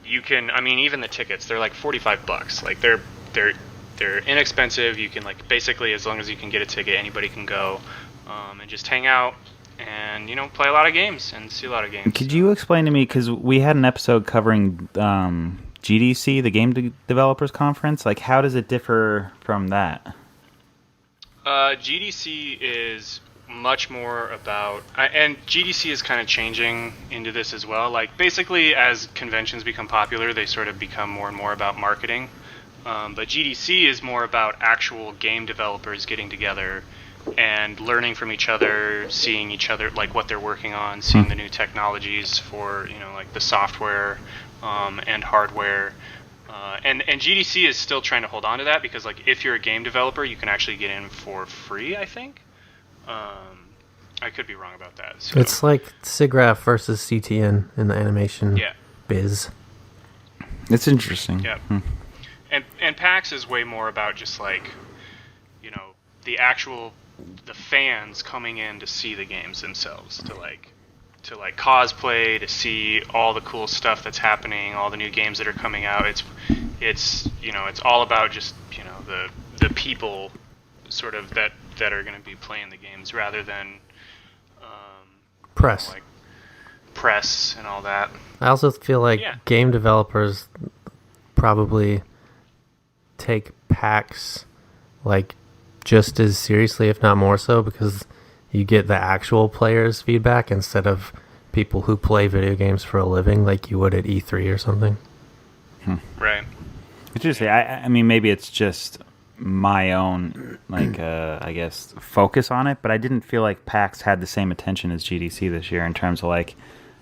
you can, I mean, even the tickets, they're like $45. Like they're inexpensive. You can like basically, as long as you can get a ticket, anybody can go and just hang out and play a lot of games and see a lot of games. Could you explain to me, because we had an episode covering GDC, the Game Developers Conference. Like, how does it differ from that? GDC is much more about, and GDC is kind of changing into this as well. Like, basically, as conventions become popular, they sort of become more and more about marketing. But GDC is more about actual game developers getting together and learning from each other, seeing each other, like what they're working on, seeing the new technologies for, like the software and hardware. And GDC is still trying to hold on to that, because like if you're a game developer, you can actually get in for free, I think. I could be wrong about that. So. It's like SIGGRAPH versus CTN in the animation biz. It's interesting. Yeah. And PAX is way more about just like, the fans coming in to see the games themselves, to cosplay, to see all the cool stuff that's happening, all the new games that are coming out. It's all about just the people sort of that are going to be playing the games, rather than press, like press and all that. I also feel like game developers probably take PAX like just as seriously, if not more so, because you get the actual players' feedback instead of people who play video games for a living, like you would at E3 or something. Right. Interesting. I mean, maybe it's just my own, like, I guess, focus on it, but I didn't feel like PAX had the same attention as GDC this year in terms of, like,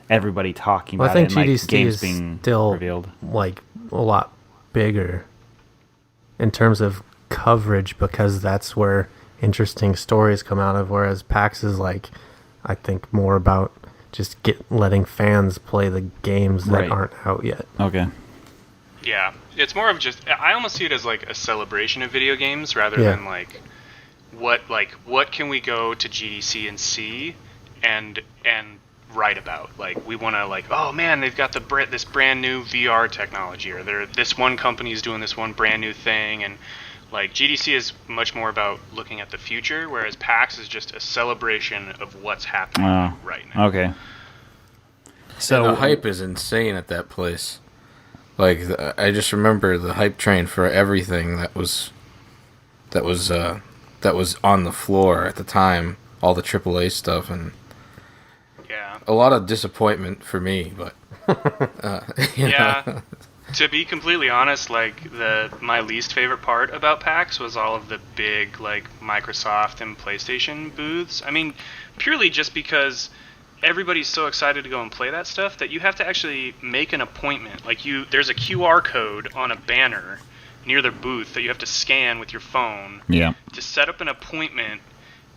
everybody talking about I think it and, GDC like, games is being still revealed. Like, a lot bigger in terms of coverage, because that's where interesting stories come out of, whereas PAX is like, I think, more about just letting fans play the games that aren't out yet. Okay. Yeah, it's more of just, I almost see it as like a celebration of video games rather than like what can we go to GDC and see and write about. Like, we want to, like, oh man, they've got this brand new VR technology, or this one company's doing this one brand new thing, and like GDC is much more about looking at the future, whereas PAX is just a celebration of what's happening right now. Okay. So the hype is insane at that place. Like, I just remember the hype train for everything that was on the floor at the time, all the AAA stuff, and a lot of disappointment for me. But to be completely honest, like my least favorite part about PAX was all of the big like Microsoft and PlayStation booths. I mean, purely just because everybody's so excited to go and play that stuff that you have to actually make an appointment. Like, there's a QR code on a banner near their booth that you have to scan with your phone to set up an appointment.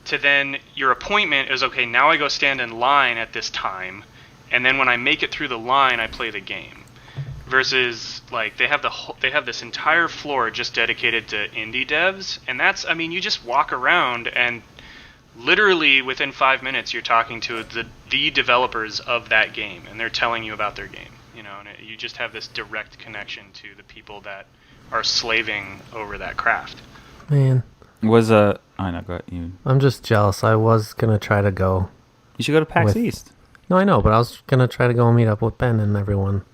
To then your appointment is, okay, now I go stand in line at this time, and then when I make it through the line, I play the game. Versus, like, they have this entire floor just dedicated to indie devs, and that's, I mean, you just walk around and literally within 5 minutes you're talking to the developers of that game, and they're telling you about their game, and you just have this direct connection to the people that are slaving over that craft. Man, I know, go ahead. I'm just jealous. I was gonna try to go. You should go to PAX East. No, I know, but I was gonna try to go and meet up with Ben and everyone.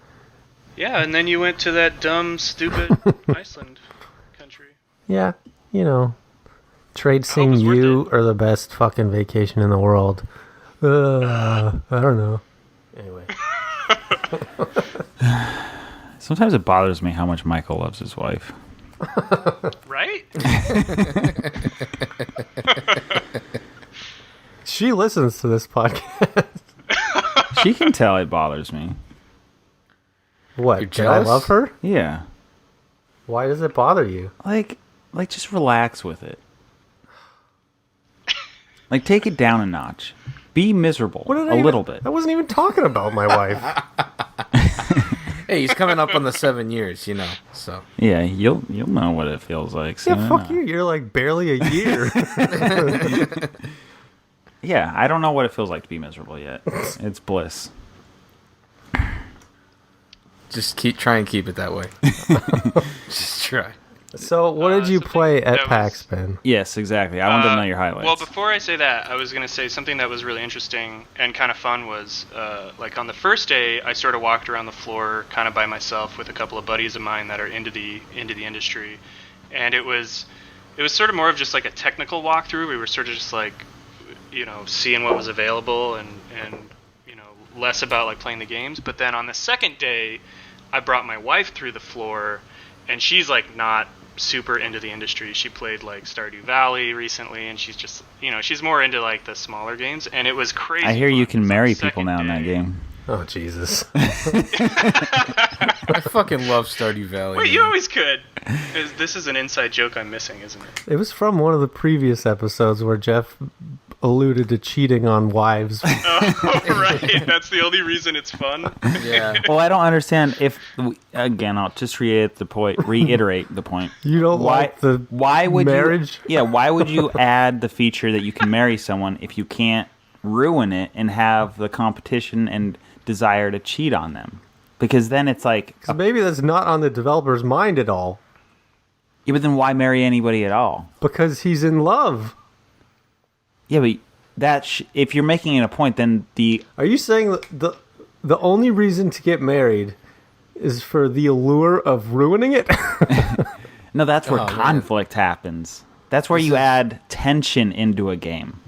Yeah, and then you went to that dumb, stupid Iceland country. Yeah, trade seeing you or the best fucking vacation in the world. I don't know. Anyway. Sometimes it bothers me how much Michael loves his wife. Right? She listens to this podcast. She can tell it bothers me. What? Did I love her? Yeah. Why does it bother you? Like just relax with it. Like, take it down a notch. Be miserable a little bit. I wasn't even talking about my wife. Hey, he's coming up on the 7 years, so. Yeah, you'll know what it feels like. Yeah, fuck you. You're like barely a year. Yeah, I don't know what it feels like to be miserable yet. It's bliss. Just try and keep it that way. Just try. So, what did you something play at that PAX, was- Ben? Yes, exactly. I wanted to know your highlights. Well, before I say that, I was going to say something that was really interesting and kind of fun was, like on the first day, I sort of walked around the floor kind of by myself with a couple of buddies of mine that are into the industry, and it was sort of more of just like a technical walkthrough. We were sort of just like, seeing what was available and less about like playing the games. But then on the second day, I brought my wife through the floor, and she's like not super into the industry. She played like Stardew Valley recently, and she's just she's more into like the smaller games, and it was crazy. I hear you fun. can So marry the people second now in that day- game. Oh, Jesus. I fucking love Stardew Valley. Wait, man. you always could. This is an inside joke I'm missing, isn't it? It was from one of the previous episodes where Jeff alluded to cheating on wives. Oh, right. That's the only reason it's fun. Yeah. Well, I don't understand again, I'll just reiterate the point. You don't like the why would marriage? Why would you add the feature that you can marry someone if you can't ruin it and have the competition and desire to cheat on them? Because then it's like, So maybe that's not on the developer's mind at all. yeah, but then why marry anybody at all? Because he's in love. Yeah, but if you're making it a point, then Are you saying that the only reason to get married is for the allure of ruining it? no, that's where Oh, man. conflict happens. That's where you add tension into a game.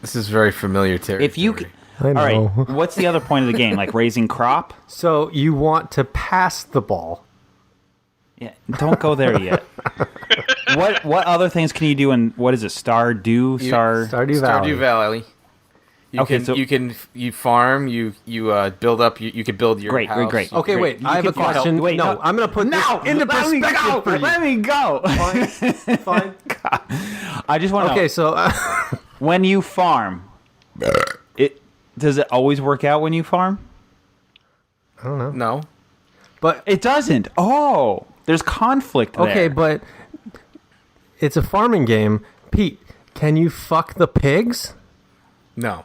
This is very familiar territory. If you, I all know. right, what's the other point of the game? Like raising crop? So you want to pass the ball. Yeah, don't go there yet. What other things can you do in what is it? Stardew Stardew Valley. Stardew Valley. You Okay, can so- you farm, you build up, you can build your Great, house. great. Okay, Great. wait. I have You a can help- question. wait, no. I'm going to put this into perspective for you. Let me go. Fine. I just want to Okay, know, so when you farm, does it always work out when you farm? I don't know. No. But It doesn't. Oh, there's conflict there. okay, but it's a farming game. Pete, can you fuck the pigs? No.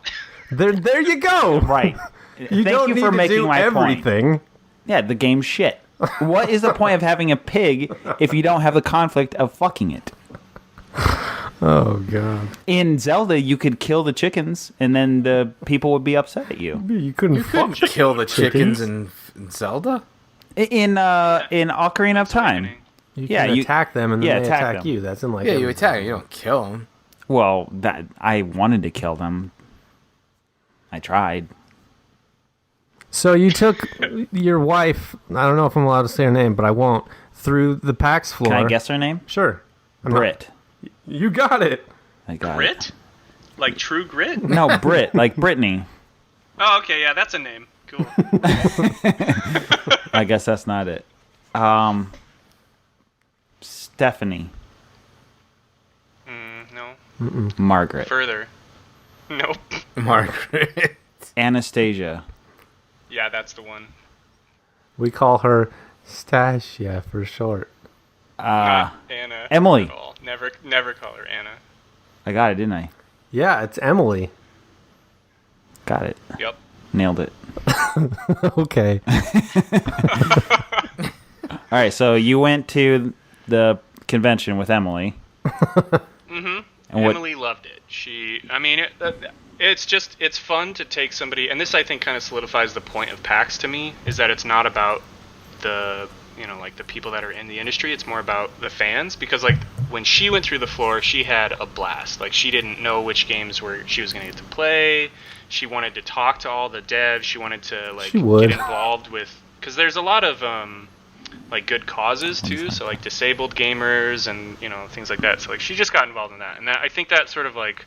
There you go. Right. You Thank don't you need for to making do my point. everything. Yeah, the game's shit. What is the point of having a pig if you don't have the conflict of fucking it? Oh god. In Zelda, you could kill the chickens, and then the people would be upset at you. You couldn't You couldn't kill the chickens in Zelda? In Ocarina of Time. You Yeah, can you- attack them and then yeah, they attack attack them. you. That's in like Yeah, you every- attack. You don't kill them. Well, that I wanted to kill them. I tried. So you took your wife, I don't know if I'm allowed to say her name, but I won't, through the PAX floor. Can I guess her name? Sure. I'm not- Brit. You got it. I got it. Grit? Like True Grit? No, Brit, like Brittany. Oh, okay, yeah, that's a name. Cool. I guess that's not it. Stephanie. No. Margaret. Further. Nope. Margaret. Anastasia. Yeah, that's the one. We call her Stasia for short. Not Anna. Emily. At all. Never call her Anna. I got it, didn't I? Yeah, it's Emily. Got it. Yep. Nailed it. Okay. All right, so you went to the convention with Emily. And what- Emily loved it. It's fun to take somebody, and this I think kind of solidifies the point of PAX to me, is that it's not about the, like the people that are in the industry, it's more about the fans, because like when she went through the floor, she had a blast. Like she didn't know which games she was going to get to play. She wanted to talk to all the devs. She wanted to like She would. get involved with, because there's a lot of like good causes too, so like disabled gamers and things like that. So like she just got involved in that, and I think that sort of like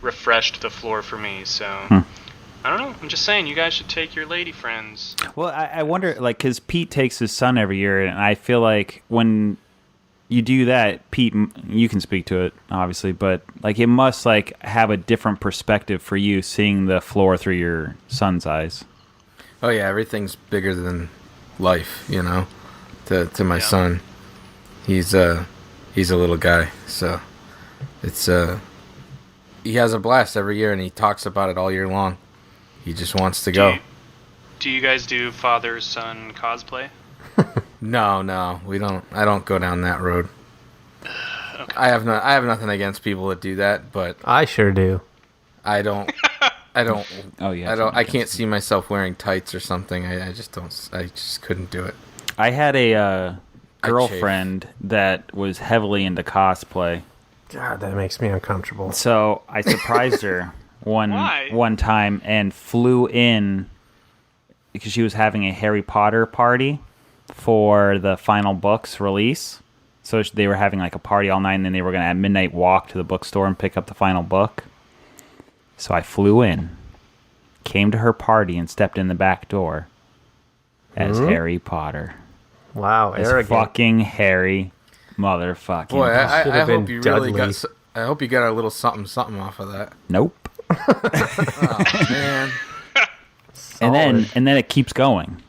refreshed the floor for me. So I don't know. I'm just saying, you guys should take your lady friends. Well, I wonder, like, because Pete takes his son every year, and I feel like when you do that, Pete, you can speak to it, obviously, but, like, it must, like, have a different perspective for you seeing the floor through your son's eyes. Oh yeah, everything's bigger than life, To my son, he's a little guy, so it's he has a blast every year, and he talks about it all year long. He just wants to go. Do you guys do father-son cosplay? No, we don't. I don't go down that road. Okay. I have nothing against people that do that, but I sure do. I don't. Oh yeah. I can't see myself wearing tights or something. I just don't. I just couldn't do it. I had a girlfriend that was heavily into cosplay. God, that makes me uncomfortable. So I surprised her one time and flew in because she was having a Harry Potter party for the final book's release. So they were having like a party all night, and then they were going to at midnight walk to the bookstore and pick up the final book. So I flew in, came to her party, and stepped in the back door as Harry Potter. Wow, As arrogant. fucking Harry motherfucking. Boy, I Should've hope been you really Dudley. got. I hope you got a little something off of that. Nope. Oh man. And then it keeps going.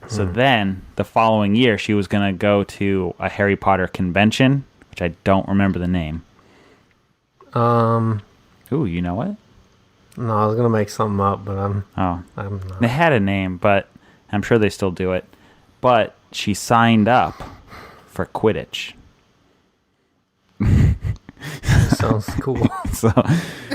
So then the following year she was going to go to a Harry Potter convention, which I don't remember the name. Ooh, you know what? No, I was gonna make something up, but I'm Oh. not. They had a name, but I'm sure they still do it. But she signed up for Quidditch. Sounds cool. So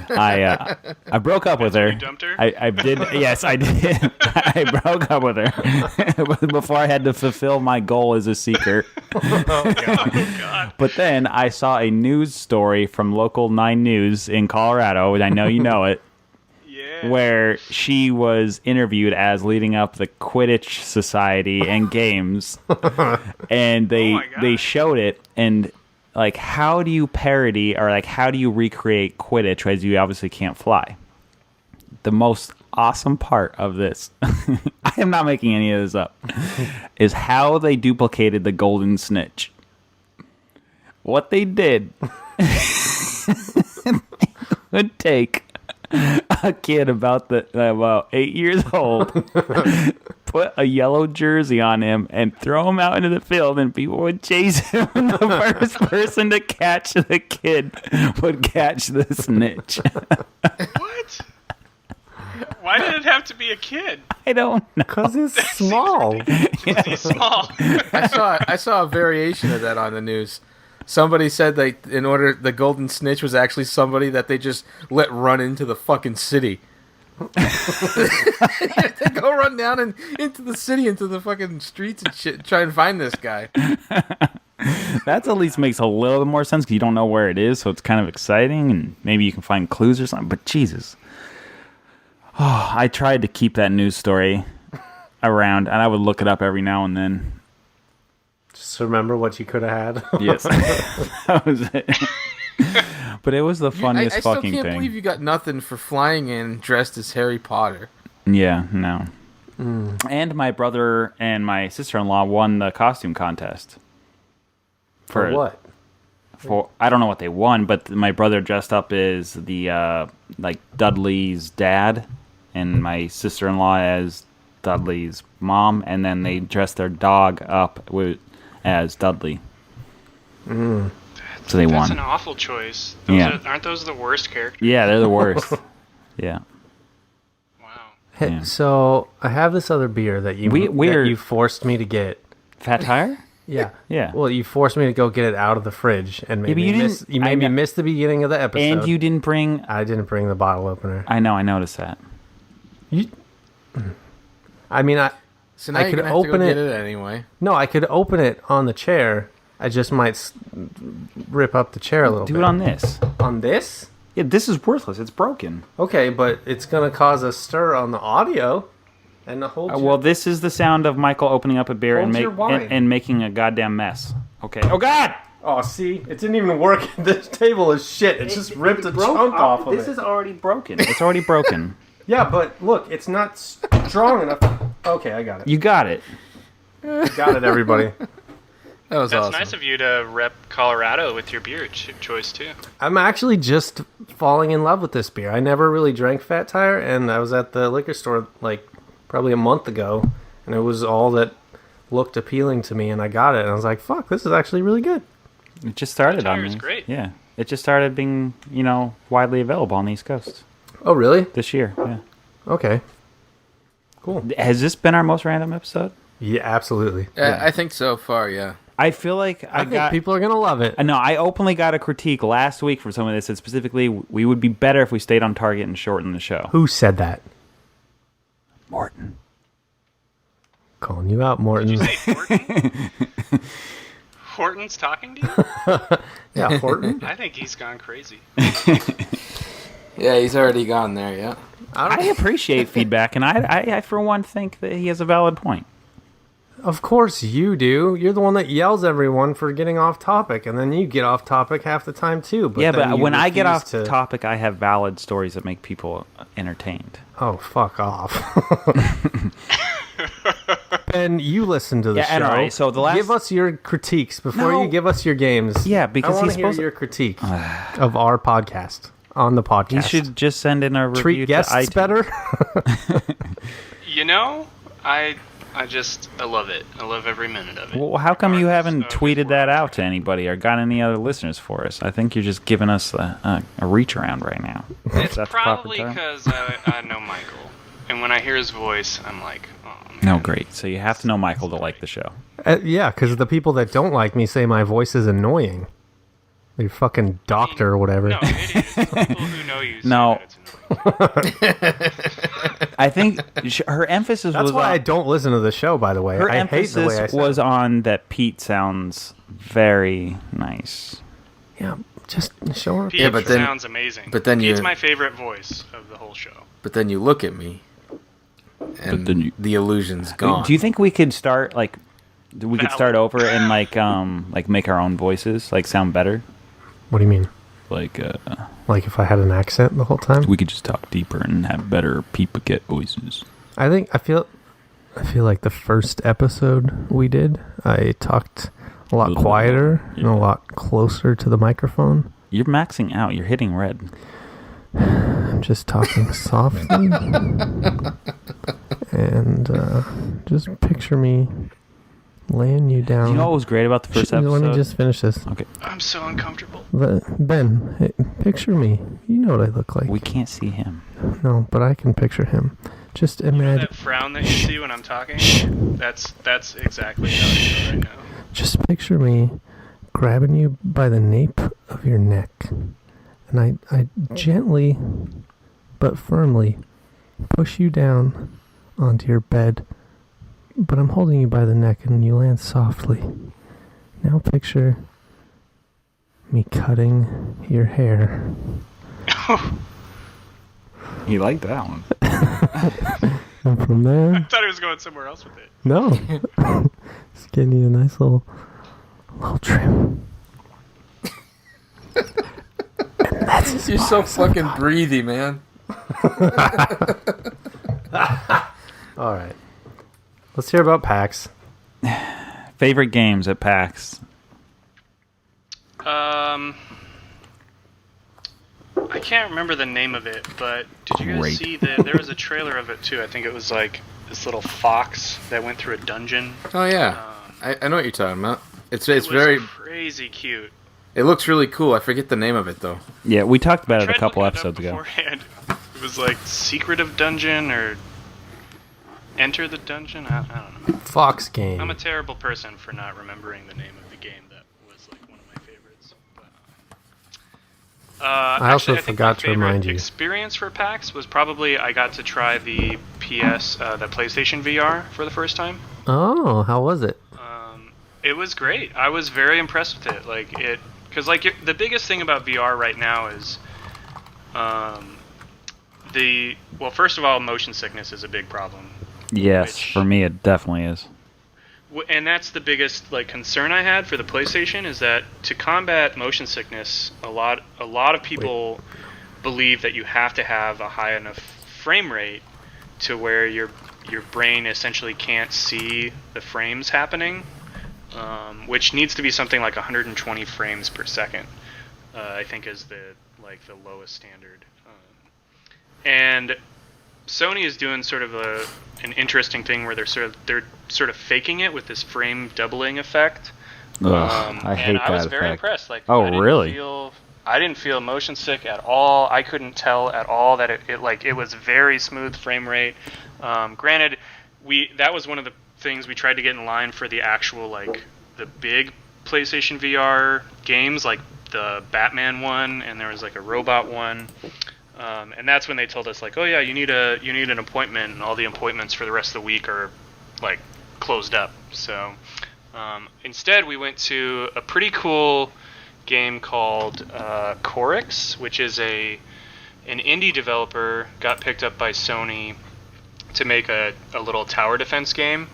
I broke up with her. You dumped her? I did. Yes, I did. I broke up with her before I had to fulfill my goal as a seeker. Oh God. But then I saw a news story from Local 9 News in Colorado, and I know you know it, Yeah. where she was interviewed as leading up the Quidditch Society and games, and Oh my they God. showed it, and like, how do you parody or like how do you recreate Quidditch as you obviously can't fly? The most awesome part of this, I am not making any of this up, is how they duplicated the golden snitch. What they did would take a kid about 8 years old, put a yellow jersey on him, and throw him out into the field, and people would chase him. The first person to catch the kid would catch the snitch. What? Why did it have to be a kid? I don't know. Because it's small. He's small. I saw a variation of that on the news. Somebody said the golden snitch was actually somebody that they just let run into the fucking city. They go run down into the city, into the fucking streets and shit, and try and find this guy. That at least makes a little more sense because you don't know where it is, so it's kind of exciting, and maybe you can find clues or something. But Jesus. Oh, I tried to keep that news story around, and I would look it up every now and then. Just remember what you could have had. Yes. That was it. But it was the funniest I still fucking can't thing. believe you got nothing for flying in dressed as Harry Potter. Yeah, no. And my brother and my sister-in-law won the costume contest. For what? For I don't know what they won, but my brother dressed up as the like Dudley's dad, and my sister-in-law as Dudley's mom, and then they dressed their dog up as Dudley. So they That's won. an awful choice. Aren't those the worst characters? Yeah, they're the worst. Yeah. Wow. Hey, Yeah. so I have this other beer that you forced me to get. Fat Tire? Yeah. Yeah. Well, you forced me to go get it out of the fridge, and but you didn't- you made me miss the beginning of the episode. And you didn't bring... I didn't bring the bottle opener. I know, I noticed that. I mean, So now I you're could gonna have to go open get it- it anyway. no, I could open it on the chair. I just might rip up the chair a little Do bit. it on this. On this? Yeah, this is worthless. It's broken. Okay, but it's going to cause a stir on the audio. And the whole Well, this is the sound of Michael opening up a beer Hold your wine. and making a goddamn mess. Okay. Oh, God! Oh, see? It didn't even work. This table is shit. It just ripped a chunk off of This it. is already broken. It's already broken. Yeah, but look, it's not strong enough. Okay, I got it. You got it. Got it, everybody. That was That's awesome. nice of you to rep Colorado with your beer choice too. I'm actually just falling in love with this beer. I never really drank Fat Tire, and I was at the liquor store like probably a month ago, and it was all that looked appealing to me, and I got it, and I was like, fuck, this is actually really good. It just started Fat on Tire me. is great. Yeah. It just started being, widely available on the East Coast Oh, really? this year. Yeah. Okay. Cool. Has this been our most random episode? Yeah, absolutely. I think so far, yeah. I feel like I think people are going to love it. No, I openly got a critique last week from someone that said specifically we would be better if we stayed on target and shortened the show. Who said that? Morton. Calling you out, Morton. Did you say Horton? Horton's talking to you? Yeah, Horton. I think he's gone crazy. Yeah, he's already gone there, yeah. I appreciate feedback, and I for one think that he has a valid point. Of course you do. You're the one that yells everyone for getting off topic, and then you get off topic half the time too. But then but you when I get off refuse to... topic, I have valid stories that make people entertained. Oh, fuck off. Ben, you listen to the show. And all right, so give us your critiques before you give us your games. Yeah, because I want to hear your critique of our podcast on the podcast. You should just send in a review. Treat guests to iTunes. better. I love it. I love every minute of it. Well, how come you haven't tweeted that out to anybody or got any other listeners for us? I think you're just giving us a reach around right now. It's probably because I know Michael, and when I hear his voice, I'm like, oh man. No, great. So you have to know Michael to like the show. Yeah, because the people that don't like me say my voice is annoying. Your fucking doctor or whatever. No, it is. People who know you say No. that it's annoying. I think her emphasis That's was why on... I don't listen to the show, by the way. Her I hate the way I emphasis sound. was on that Pete sounds very nice. Yeah, just show her. Pete but then- sounds amazing. but then Pete's you- my favorite voice of the whole show. But then you look at me, and then you- the illusion's gone. Do you think we could start Valid. start over and make our own voices sound better? What do you mean? Like Like if I had an accent the whole time? we could just talk deeper and have better Paquette voices. I feel like the first episode we did, I talked a lot quieter and a lot closer to the microphone. You're maxing out. You're hitting red. I'm just talking softly. And just picture me laying you down. You know what was great about the first episode? Let me just finish this. Okay. I'm so uncomfortable. Ben, hey, picture me. You know what I look like. We can't see him. No, but I can picture him. Just imagine. That frown that you see when I'm talking, that's exactly how I feel right now. Just picture me grabbing you by the nape of your neck. And I gently but firmly push you down onto your bed. But I'm holding you by the neck and you land softly. Now picture me cutting your hair. You like that one. And from there... I thought he was going somewhere else with it. No. Just getting you a nice little trim. And that's You're so fucking breathy, man. all right. Let's hear about PAX. Favorite games at PAX? I can't remember the name of it, but did you guys Great. see that there was a trailer of it too? I think it was like this little fox that went through a dungeon. Oh yeah, I know what you're talking about. It's It was very. crazy cute. It looks really cool. I forget the name of it though. Yeah, we talked about it a Tried couple looking it up episodes ago. beforehand. It was like Secret of Dungeon or Enter the Dungeon. I don't know. Fox game. I'm a terrible person for not remembering the name of the game that was like one of my favorites. But, I also think forgot my to remind favorite you. experience for PAX was probably I got to try the the PlayStation VR for the first time. Oh, how was it? It was great. I was very impressed with it. Because the biggest thing about VR right now is, first of all, motion sickness is a big problem. Yes, for me it definitely is. And that's the biggest concern I had for the PlayStation is that to combat motion sickness, a lot of people believe that you have to have a high enough frame rate to where your brain essentially can't see the frames happening, which needs to be something like 120 frames per second. I think is the lowest standard. And Sony is doing sort of an interesting thing where they're sort of faking it with this frame doubling effect. Ugh, I hate and that I was very effect. impressed. Oh, I didn't really? feel I didn't feel motion sick at all. I couldn't tell at all that it was very smooth frame rate. Granted, that was one of the things we tried to get in line for the actual the big PlayStation VR games, like the Batman one, and there was like a robot one. And that's when they told us oh yeah, you need an appointment, and all the appointments for the rest of the week are closed up. So instead we went to a pretty cool game called Corix, which is an indie developer, got picked up by Sony to make a little tower defense game,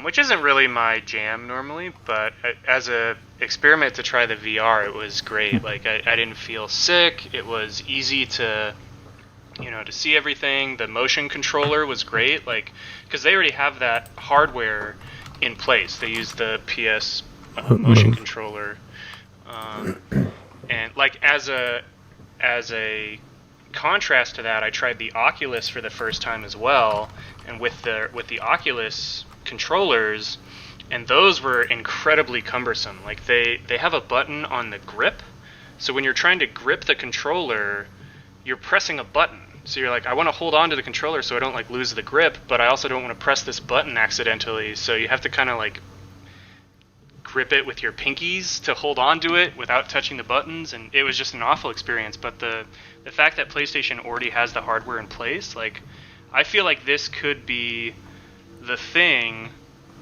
which isn't really my jam normally, but as a experiment to try the VR, it was great. I didn't feel sick. It was easy to see everything. The motion controller was great, because they already have that hardware in place. They use the PS motion controller, and as a contrast to that, I tried the Oculus for the first time as well, and with the Oculus controllers, and those were incredibly cumbersome. They have a button on the grip, so when you're trying to grip the controller, you're pressing a button. So you're I want to hold on to the controller so I don't lose the grip, but I also don't want to press this button accidentally. So you have to kind of grip it with your pinkies to hold on to it without touching the buttons, and it was just an awful experience. But the fact that PlayStation already has the hardware in place, I feel like this could be the thing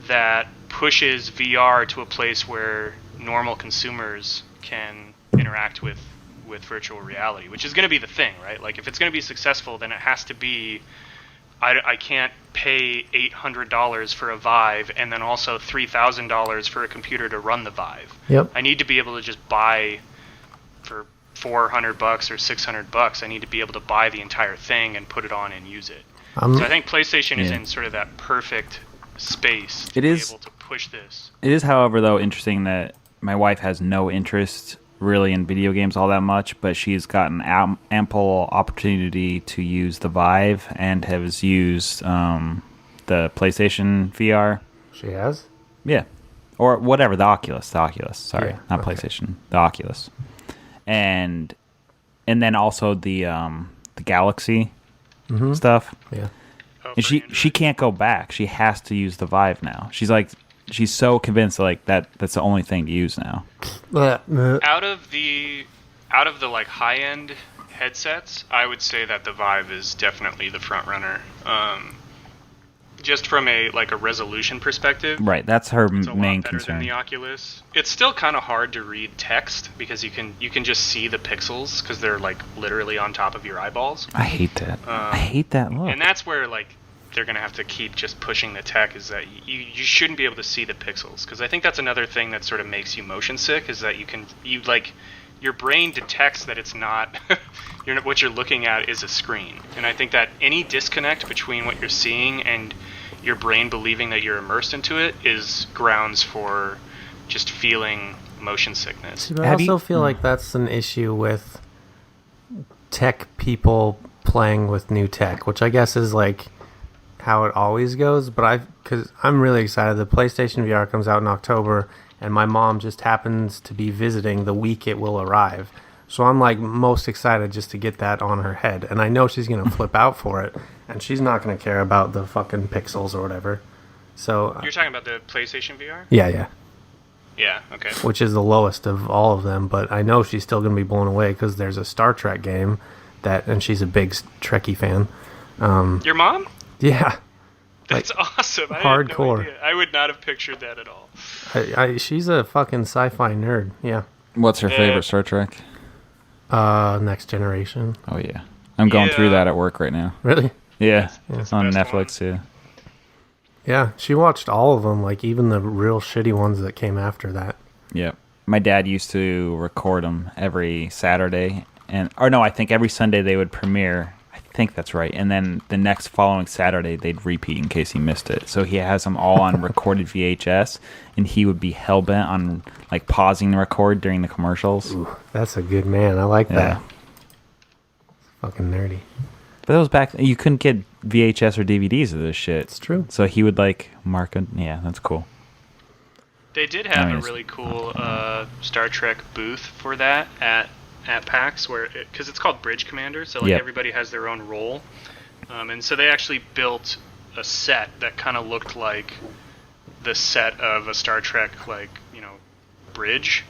that pushes VR to a place where normal consumers can interact with virtual reality, which is going to be the thing, right? If it's going to be successful, then it has to be, I can't pay $800 for a Vive and then also $3,000 for a computer to run the Vive. Yep. I need to be able to just buy for $400 or $600. I need to be able to buy the entire thing and put it on and use it. So I think PlayStation is in sort of that perfect space to be able to push this. It is, however, though, interesting that my wife has no interest really in video games all that much, but she's gotten ample opportunity to use the Vive and has used the PlayStation VR. She has? Yeah. Or whatever, the Oculus. Sorry, Yeah, not okay. PlayStation. The Oculus. And then also the Galaxy stuff. Yeah. And she can't go back. She has to use the Vive now. She's so convinced that's the only thing to use now. Out of the high end headsets, I would say that the Vive is definitely the front runner. Just from a resolution perspective, Right, that's her it's a main lot better concern. than the Oculus. It's still kind of hard to read text because you can just see the pixels because they're literally on top of your eyeballs. I hate that. I hate that look. And that's where they're gonna have to keep just pushing the tech, is that you shouldn't be able to see the pixels, because I think that's another thing that sort of makes you motion sick, is that your brain detects that it's not what you're looking at is a screen. And I think that any disconnect between what you're seeing and your brain believing that you're immersed into it is grounds for just feeling motion sickness. But I also feel like that's an issue with tech people playing with new tech, which I guess is how it always goes. But because I'm really excited. The PlayStation VR comes out in October, and my mom just happens to be visiting the week it will arrive. So I'm most excited just to get that on her head. And I know she's going to flip out for it, and she's not going to care about the fucking pixels or whatever. So You're talking about the PlayStation VR? yeah. Yeah, okay. Which is the lowest of all of them, but I know she's still going to be blown away because there's a Star Trek game and she's a big Trekkie fan. Your mom? Yeah. That's awesome. I hardcore. had no idea. I would not have pictured that at all. She's a fucking sci-fi nerd. Yeah. What's her favorite Star Trek? Next Generation. Oh, yeah. I'm going through that at work right now. Really? Yeah. That's It's the on best Netflix, too. Yeah, she watched all of them, even the real shitty ones that came after that. Yeah. My dad used to record them every Saturday. I think every Sunday they would premiere. I think that's right. And then the next following Saturday, they'd repeat in case he missed it. So he has them all on recorded VHS, and he would be hell-bent on, pausing the record during the commercials. Ooh, that's a good man. I like that. Fucking nerdy. But that was back... You couldn't get VHS or DVDs of this shit. It's true. So he would, mark it. Yeah, that's cool. They did have a really cool Star Trek booth for that at at PAX, because it's called Bridge Commander, so like Yep. everybody has their own role, and so they actually built a set that kind of looked like the set of a Star Trek, like, bridge,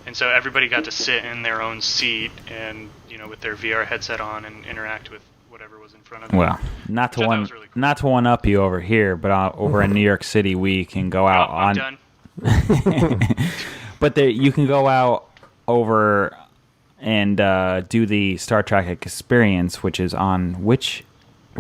and so everybody got to sit in their own seat and with their VR headset on and interact with whatever was in front of them. Well, not to Which I thought one was really cool. not to one up you over here, but over in New York City we can go out I'm on. done. But you can go out over and do the Star Trek experience, which is on which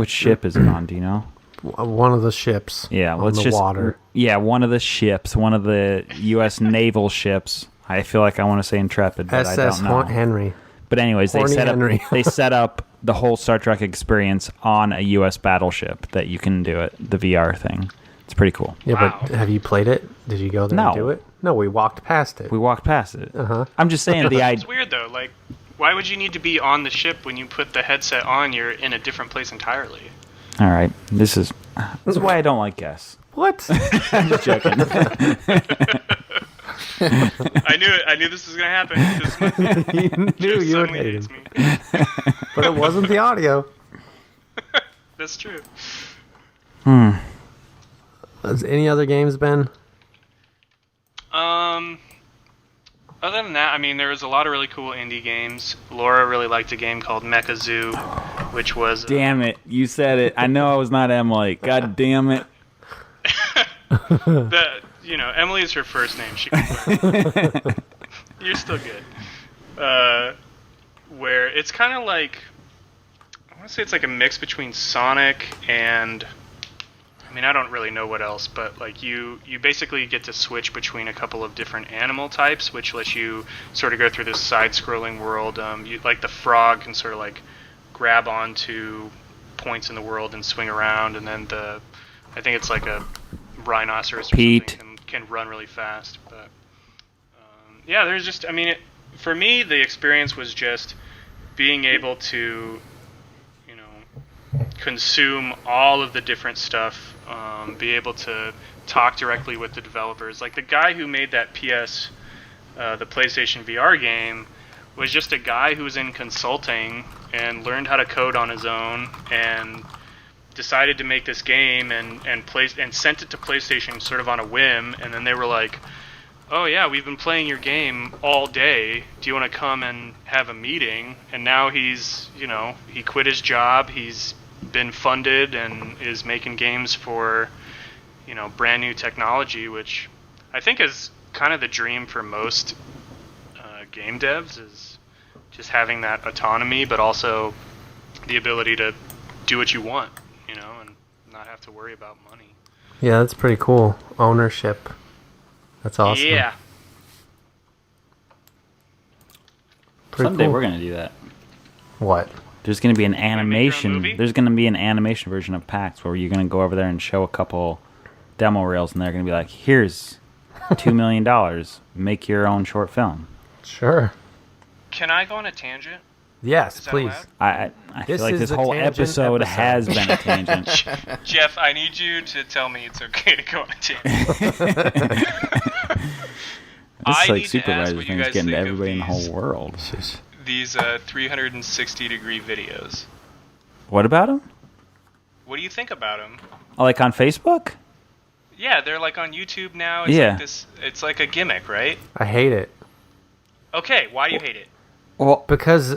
ship is it on? Do you know? One of the ships. Yeah, on the water. Yeah, one of the ships, one of the U.S. naval ships. I feel like I want to say Intrepid, but I SS don't know. Henry. But anyways, Horny Henry. they set up the whole Star Trek experience on a U.S. battleship that you can do it, the VR thing. It's pretty cool. Yeah, Wow. but have you played it? Did you go there No. and do it? No, we walked past it. We walked past it. Uh-huh. I'm just saying the It's idea. weird though. Like, why would you need to be on the ship when you put the headset on? You're in a different place entirely. All right, this is why I don't like guests. What? I'm just joking. I knew it. I knew this was gonna happen. You knew you would suddenly hate hates him. me. But it wasn't the audio. That's true. Has any other games been? Other than that, I mean, there was a lot of really cool indie games. Laura really liked a game called Mecha Zoo, which was Damn it, you said it. I know I was not Emily. God damn it. Emily is her first name. She can play. You're still good. Where it's kind of like, I want to say it's like a mix between Sonic and, I mean, I don't really know what else, but like you basically get to switch between a couple of different animal types, which lets you sort of go through this side-scrolling world. Like the frog can sort of like grab onto points in the world and swing around, and then I think it's like a rhinoceros or Pete. something can run really fast. But yeah, there's just, I mean, for me, the experience was just being able to, consume all of the different stuff, be able to talk directly with the developers. Like the guy who made that the PlayStation VR game, was just a guy who was in consulting and learned how to code on his own and decided to make this game and sent it to PlayStation sort of on a whim, and then they were like, oh yeah, we've been playing your game all day, do you want to come and have a meeting? And now he's, he quit his job, he's been funded and is making games for, brand new technology, which I think is kind of the dream for most game devs, is just having that autonomy, but also the ability to do what you want, and not have to worry about money. Yeah, that's pretty cool. Ownership. That's awesome. Yeah. Pretty Someday cool. we're gonna do that. What? There's gonna be an make your own animation. movie? There's gonna be an animation version of PAX where you're gonna go over there and show a couple demo reels, and they're gonna be like, "Here's $2 million. Make your own short film." Sure. Can I go on a tangent? Yes, Is that please. allowed? I This feel like is this a whole tangent episode episode. has been a tangent. Jeff, I need you to tell me it's okay to go on a tangent. This I is like need to ask Supervisor what you things guys getting to think of everybody in the whole these- world. These 360-degree videos. What about them? What do you think about them? Like on Facebook? Yeah, they're like on YouTube now. It's Yeah. like this. It's like a gimmick, right? I hate it. Okay, why do you hate it? Well, Because,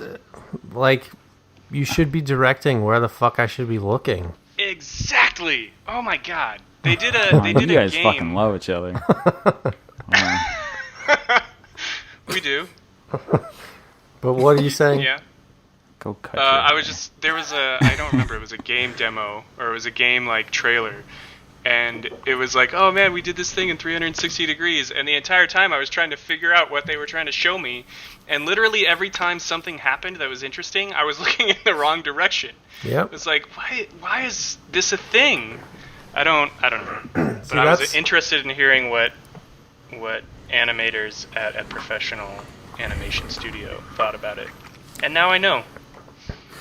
you should be directing where the fuck I should be looking. Exactly. Oh my god. They did a you they did a guys game. fucking love each other. We do. But what are you saying? Yeah. Go cut. I was just, there was I don't remember, it was a game demo, or it was a game like trailer, and it was like, oh man, we did this thing in 360 degrees, and the entire time I was trying to figure out what they were trying to show me, and literally every time something happened that was interesting, I was looking in the wrong direction. Yep. It's like, why is this a thing? I don't know. But See, I was that's- interested in hearing what animators at a professional animation studio thought about it. And now I know.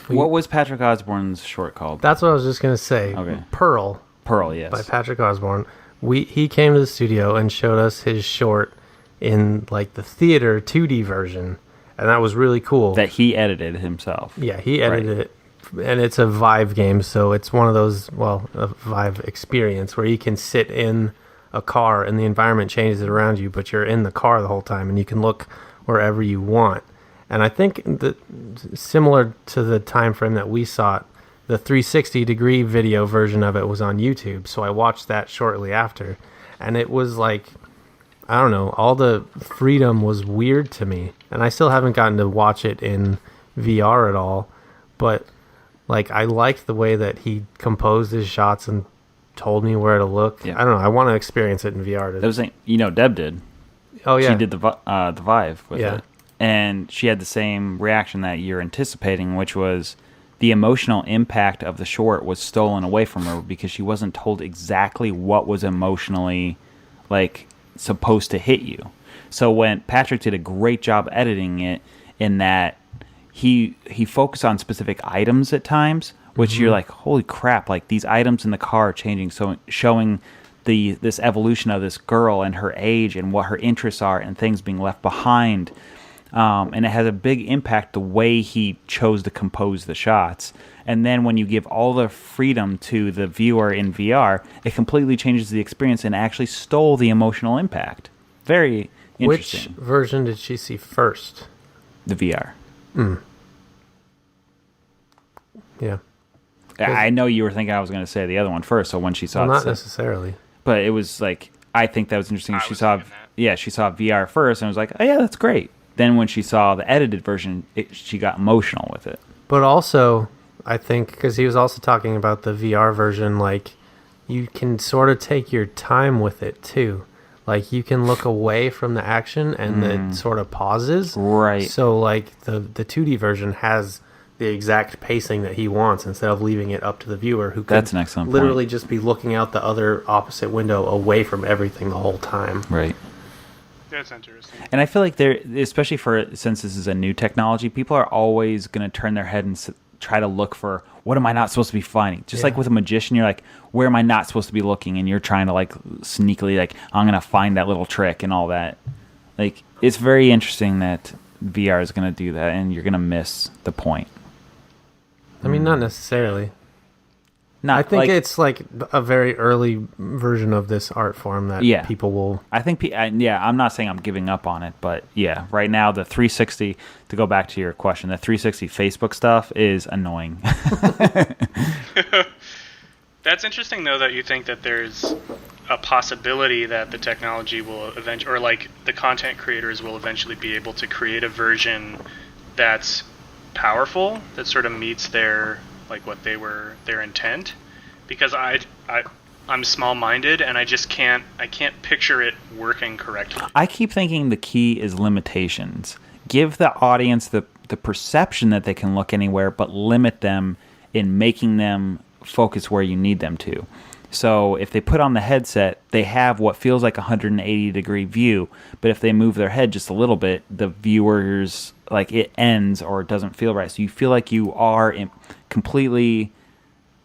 What was Patrick Osborne's short called? That's what I was just going to say. Okay. Pearl Pearl, yes. by Patrick Osborne. He came to the studio and showed us his short in the theater 2D version, and that was really cool. That he edited himself. Yeah, he edited it, and it's a Vive game, so it's one of those, a Vive experience where you can sit in a car and the environment changes around you, but you're in the car the whole time, and you can look wherever you want. And I think that similar to the time frame that we saw it, the 360-degree video version of it was on YouTube, so I watched that shortly after. And it was like, I don't know, all the freedom was weird to me. And I still haven't gotten to watch it in VR at all. But, like, I liked the way that he composed his shots and told me where to look. Yeah. I don't know, I want to experience it in VR. That was, Deb did. Oh, yeah. She did the Vive with Yeah. it. And she had the same reaction that you're anticipating, which was the emotional impact of the short was stolen away from her because she wasn't told exactly what was emotionally, like, supposed to hit you. So when Patrick did a great job editing it, in that he focused on specific items at times, which you're like, holy crap, like these items in the car are changing, so showing this evolution of this girl and her age and what her interests are and things being left behind. And it has a big impact the way he chose to compose the shots. And then when you give all the freedom to the viewer in VR, it completely changes the experience and actually stole the emotional impact. Very interesting. Which version did she see first? The VR. Yeah. I know you were thinking I was going to say the other one first, so when she saw Well, not it, necessarily. but it was like, I think that was interesting. She saw thinking that. she saw VR first and was like, oh yeah, that's great. Then when she saw the edited version, she got emotional with it. But also, I think, because he was also talking about the VR version, like, you can sort of take your time with it, too. Like, you can look away from the action, and it sort of pauses. Right. So, like, the 2D version has the exact pacing that he wants, instead of leaving it up to the viewer, who could That's an excellent literally point. just be looking out the other opposite window away from everything the whole time. Right. That's interesting. And I feel like especially since this is a new technology, people are always going to turn their head and try to look for, what am I not supposed to be finding? Just like with a magician, you're like, where am I not supposed to be looking? And you're trying to, like, sneakily, like, I'm going to find that little trick and all that. Like, it's very interesting that VR is going to do that, and you're going to miss the point. I mean, not necessarily. Not I think like, it's like a very early version of this art form that people will... I think, I'm not saying I'm giving up on it, but yeah, right now the 360, to go back to your question, the 360 Facebook stuff is annoying. That's interesting, though, that you think that there's a possibility that the technology will eventually, or like the content creators will eventually be able to create a version that's powerful, that sort of meets their intent, because I'm small-minded and I can't picture it working correctly. I keep thinking the key is limitations. Give the audience the perception that they can look anywhere, but limit them in making them focus where you need them to. So if they put on the headset, they have what feels like a 180-degree view, but if they move their head just a little bit, the viewers, like, it ends or it doesn't feel right. So you feel like you are completely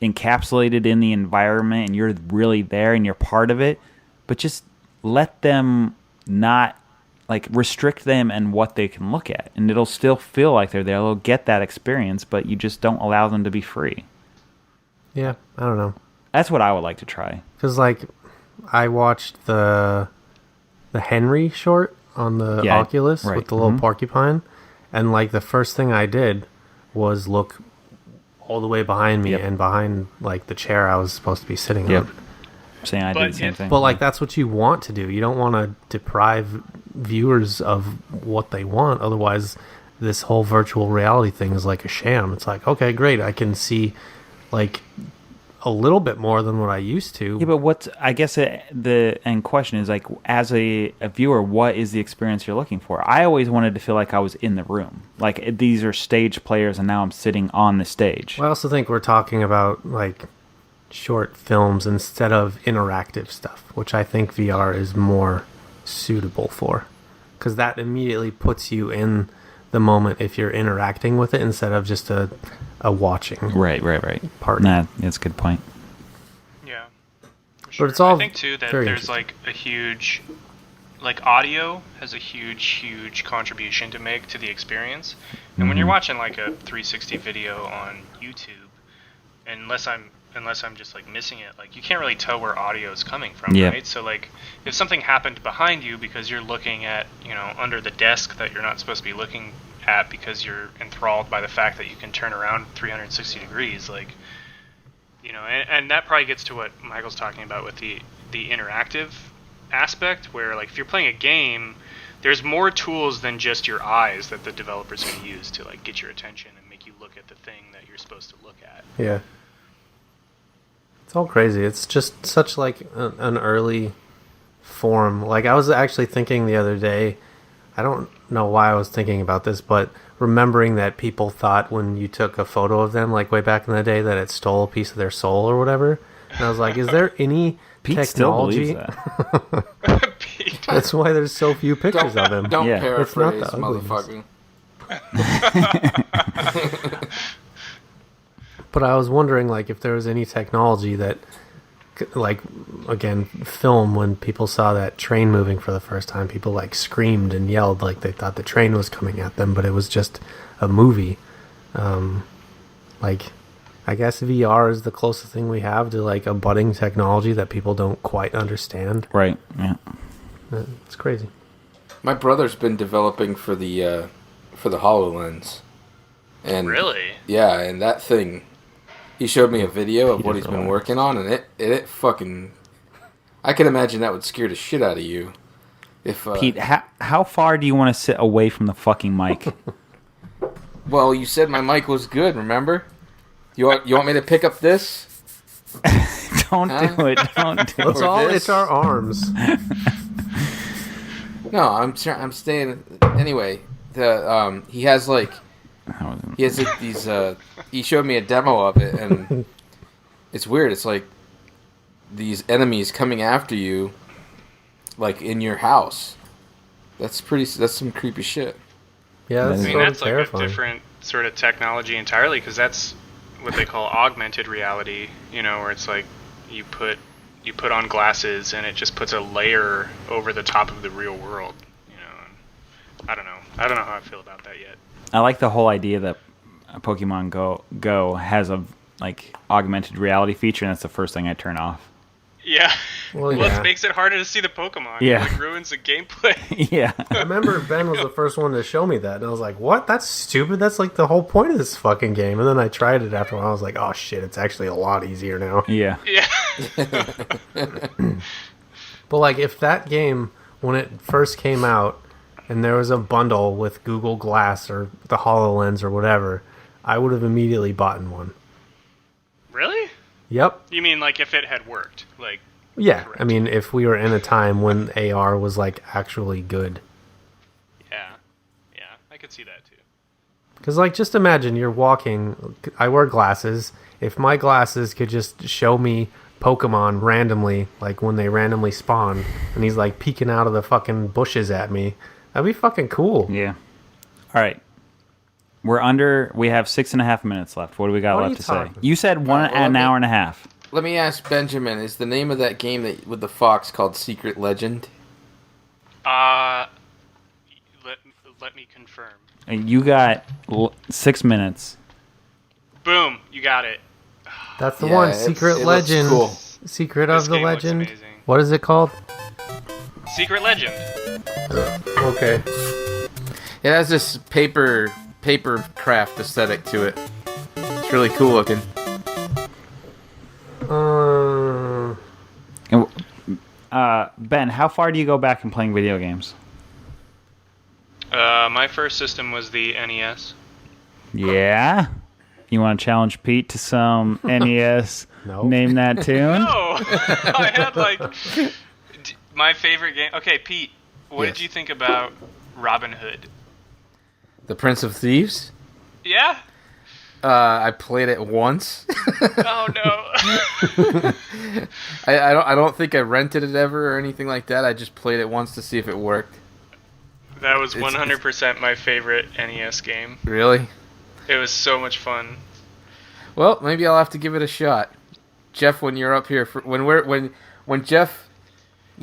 encapsulated in the environment and you're really there and you're part of it, but just let them not, like, restrict them and what they can look at, and it'll still feel like they're there. They'll get that experience, but you just don't allow them to be free. Yeah, I don't know. That's what I would like to try. Because, like, I watched the Henry short on the Oculus with the little porcupine, and, like, the first thing I did was look all the way behind me and behind, like, the chair I was supposed to be sitting on. Saying I did the same thing. But, like, that's what you want to do. You don't want to deprive viewers of what they want. Otherwise, this whole virtual reality thing is like a sham. It's like, okay, great, I can see, like, a little bit more than what I used to. Yeah, but I guess the end question is, like, as a viewer, what is the experience you're looking for? I always wanted to feel like I was in the room. Like, these are stage players and now I'm sitting on the stage. Well, I also think we're talking about, like, short films instead of interactive stuff, which I think VR is more suitable for. Because that immediately puts you in the moment if you're interacting with it instead of just a watching. Right. Party. Nah, that's a good point. Yeah. Sure. But it's all I think too that very there's like a huge, like audio has a huge contribution to make to the experience. And when you're watching like a 360 video on YouTube, unless I'm just like missing it, like you can't really tell where audio is coming from, right? So like if something happened behind you because you're looking at, under the desk that you're not supposed to be looking at because you're enthralled by the fact that you can turn around 360 degrees, like, and that probably gets to what Michael's talking about with the interactive aspect, where like if you're playing a game, there's more tools than just your eyes that the developers can use to like get your attention and make you look at the thing that you're supposed to look at. Yeah. It's all crazy. It's just such like an early form. Like I was actually thinking the other day, I don't know why I was thinking about this, but remembering that people thought when you took a photo of them, like way back in the day, that it stole a piece of their soul or whatever. And I was like, is there any Pete technology? still believes that. Pete. That's why there's so few pictures of him. Don't Yeah. paraphrase, It's not the motherfucker. But I was wondering, like, if there was any technology that, like, again, film, when people saw that train moving for the first time, people, like, screamed and yelled like they thought the train was coming at them, but it was just a movie. Like, I guess VR is the closest thing we have to, like, a budding technology that people don't quite understand. Right. Yeah. It's crazy. My brother's been developing for the HoloLens. And Really? Yeah, and that thing, he showed me a video of what he's been working on, and it fucking, I can imagine that would scare the shit out of you. If Pete, how far do you want to sit away from the fucking mic? well, you said my mic was good, remember? You want me to pick up this? Don't do it. Don't do It's it. all, this? it's our arms. No, I'm staying. Anyway, he has like these. He showed me a demo of it, and it's weird. It's like these enemies coming after you, like in your house. That's some creepy shit. Yeah, that's I mean, sort of that's like terrifying. a different sort of technology entirely, because that's what they call augmented reality, where it's like you put on glasses and it just puts a layer over the top of the real world, and I don't know how I feel about that yet. I like the whole idea that Pokemon Go has a like augmented reality feature, and that's the first thing I turn off. Yeah. Well, Well, yeah. it makes it harder to see the Pokemon. Yeah. It like, ruins the gameplay. Yeah. I remember Ben was the first one to show me that, and I was like, what? That's stupid. That's like the whole point of this fucking game. And then I tried it after a while. I was like, oh shit, it's actually a lot easier now. Yeah. Yeah. But like, if that game, when it first came out, and there was a bundle with Google Glass or the HoloLens or whatever, I would have immediately bought one. Really? Yep. You mean like if it had worked? Like, Yeah. Correct. I mean, if we were in a time when AR was like actually good. yeah. Yeah, I could see that too. Because, like, just imagine you're walking. I wear glasses. If my glasses could just show me Pokemon randomly, like when they randomly spawn, and he's like peeking out of the fucking bushes at me, that'd be fucking cool. Yeah. All right. We have 6.5 minutes left. What do we got What are left you to say? talking? You said well, an hour and a half. Let me ask Benjamin: is the name of that game that with the fox called Secret Legend? Let me confirm. And you got 6 minutes. Boom, you got it. That's the Yeah, one. it Secret looks Legend. cool. Secret This of the game looks Legend. amazing. What is it called? Secret Legend. Okay. It has this paper craft aesthetic to it. It's really cool looking. Ben, how far do you go back in playing video games? My first system was the NES. Yeah? You want to challenge Pete to some NES? Nope. Name that tune? No! I had like my favorite game. Okay, Pete, what Yes. did you think about Robin Hood? The Prince of Thieves. Yeah? I played it once. Oh no. I don't think I rented it ever or anything like that. I just played it once to see if it worked. That was 100% my favorite NES game. Really? It was so much fun. Well, maybe I'll have to give it a shot. Jeff, when you're up here when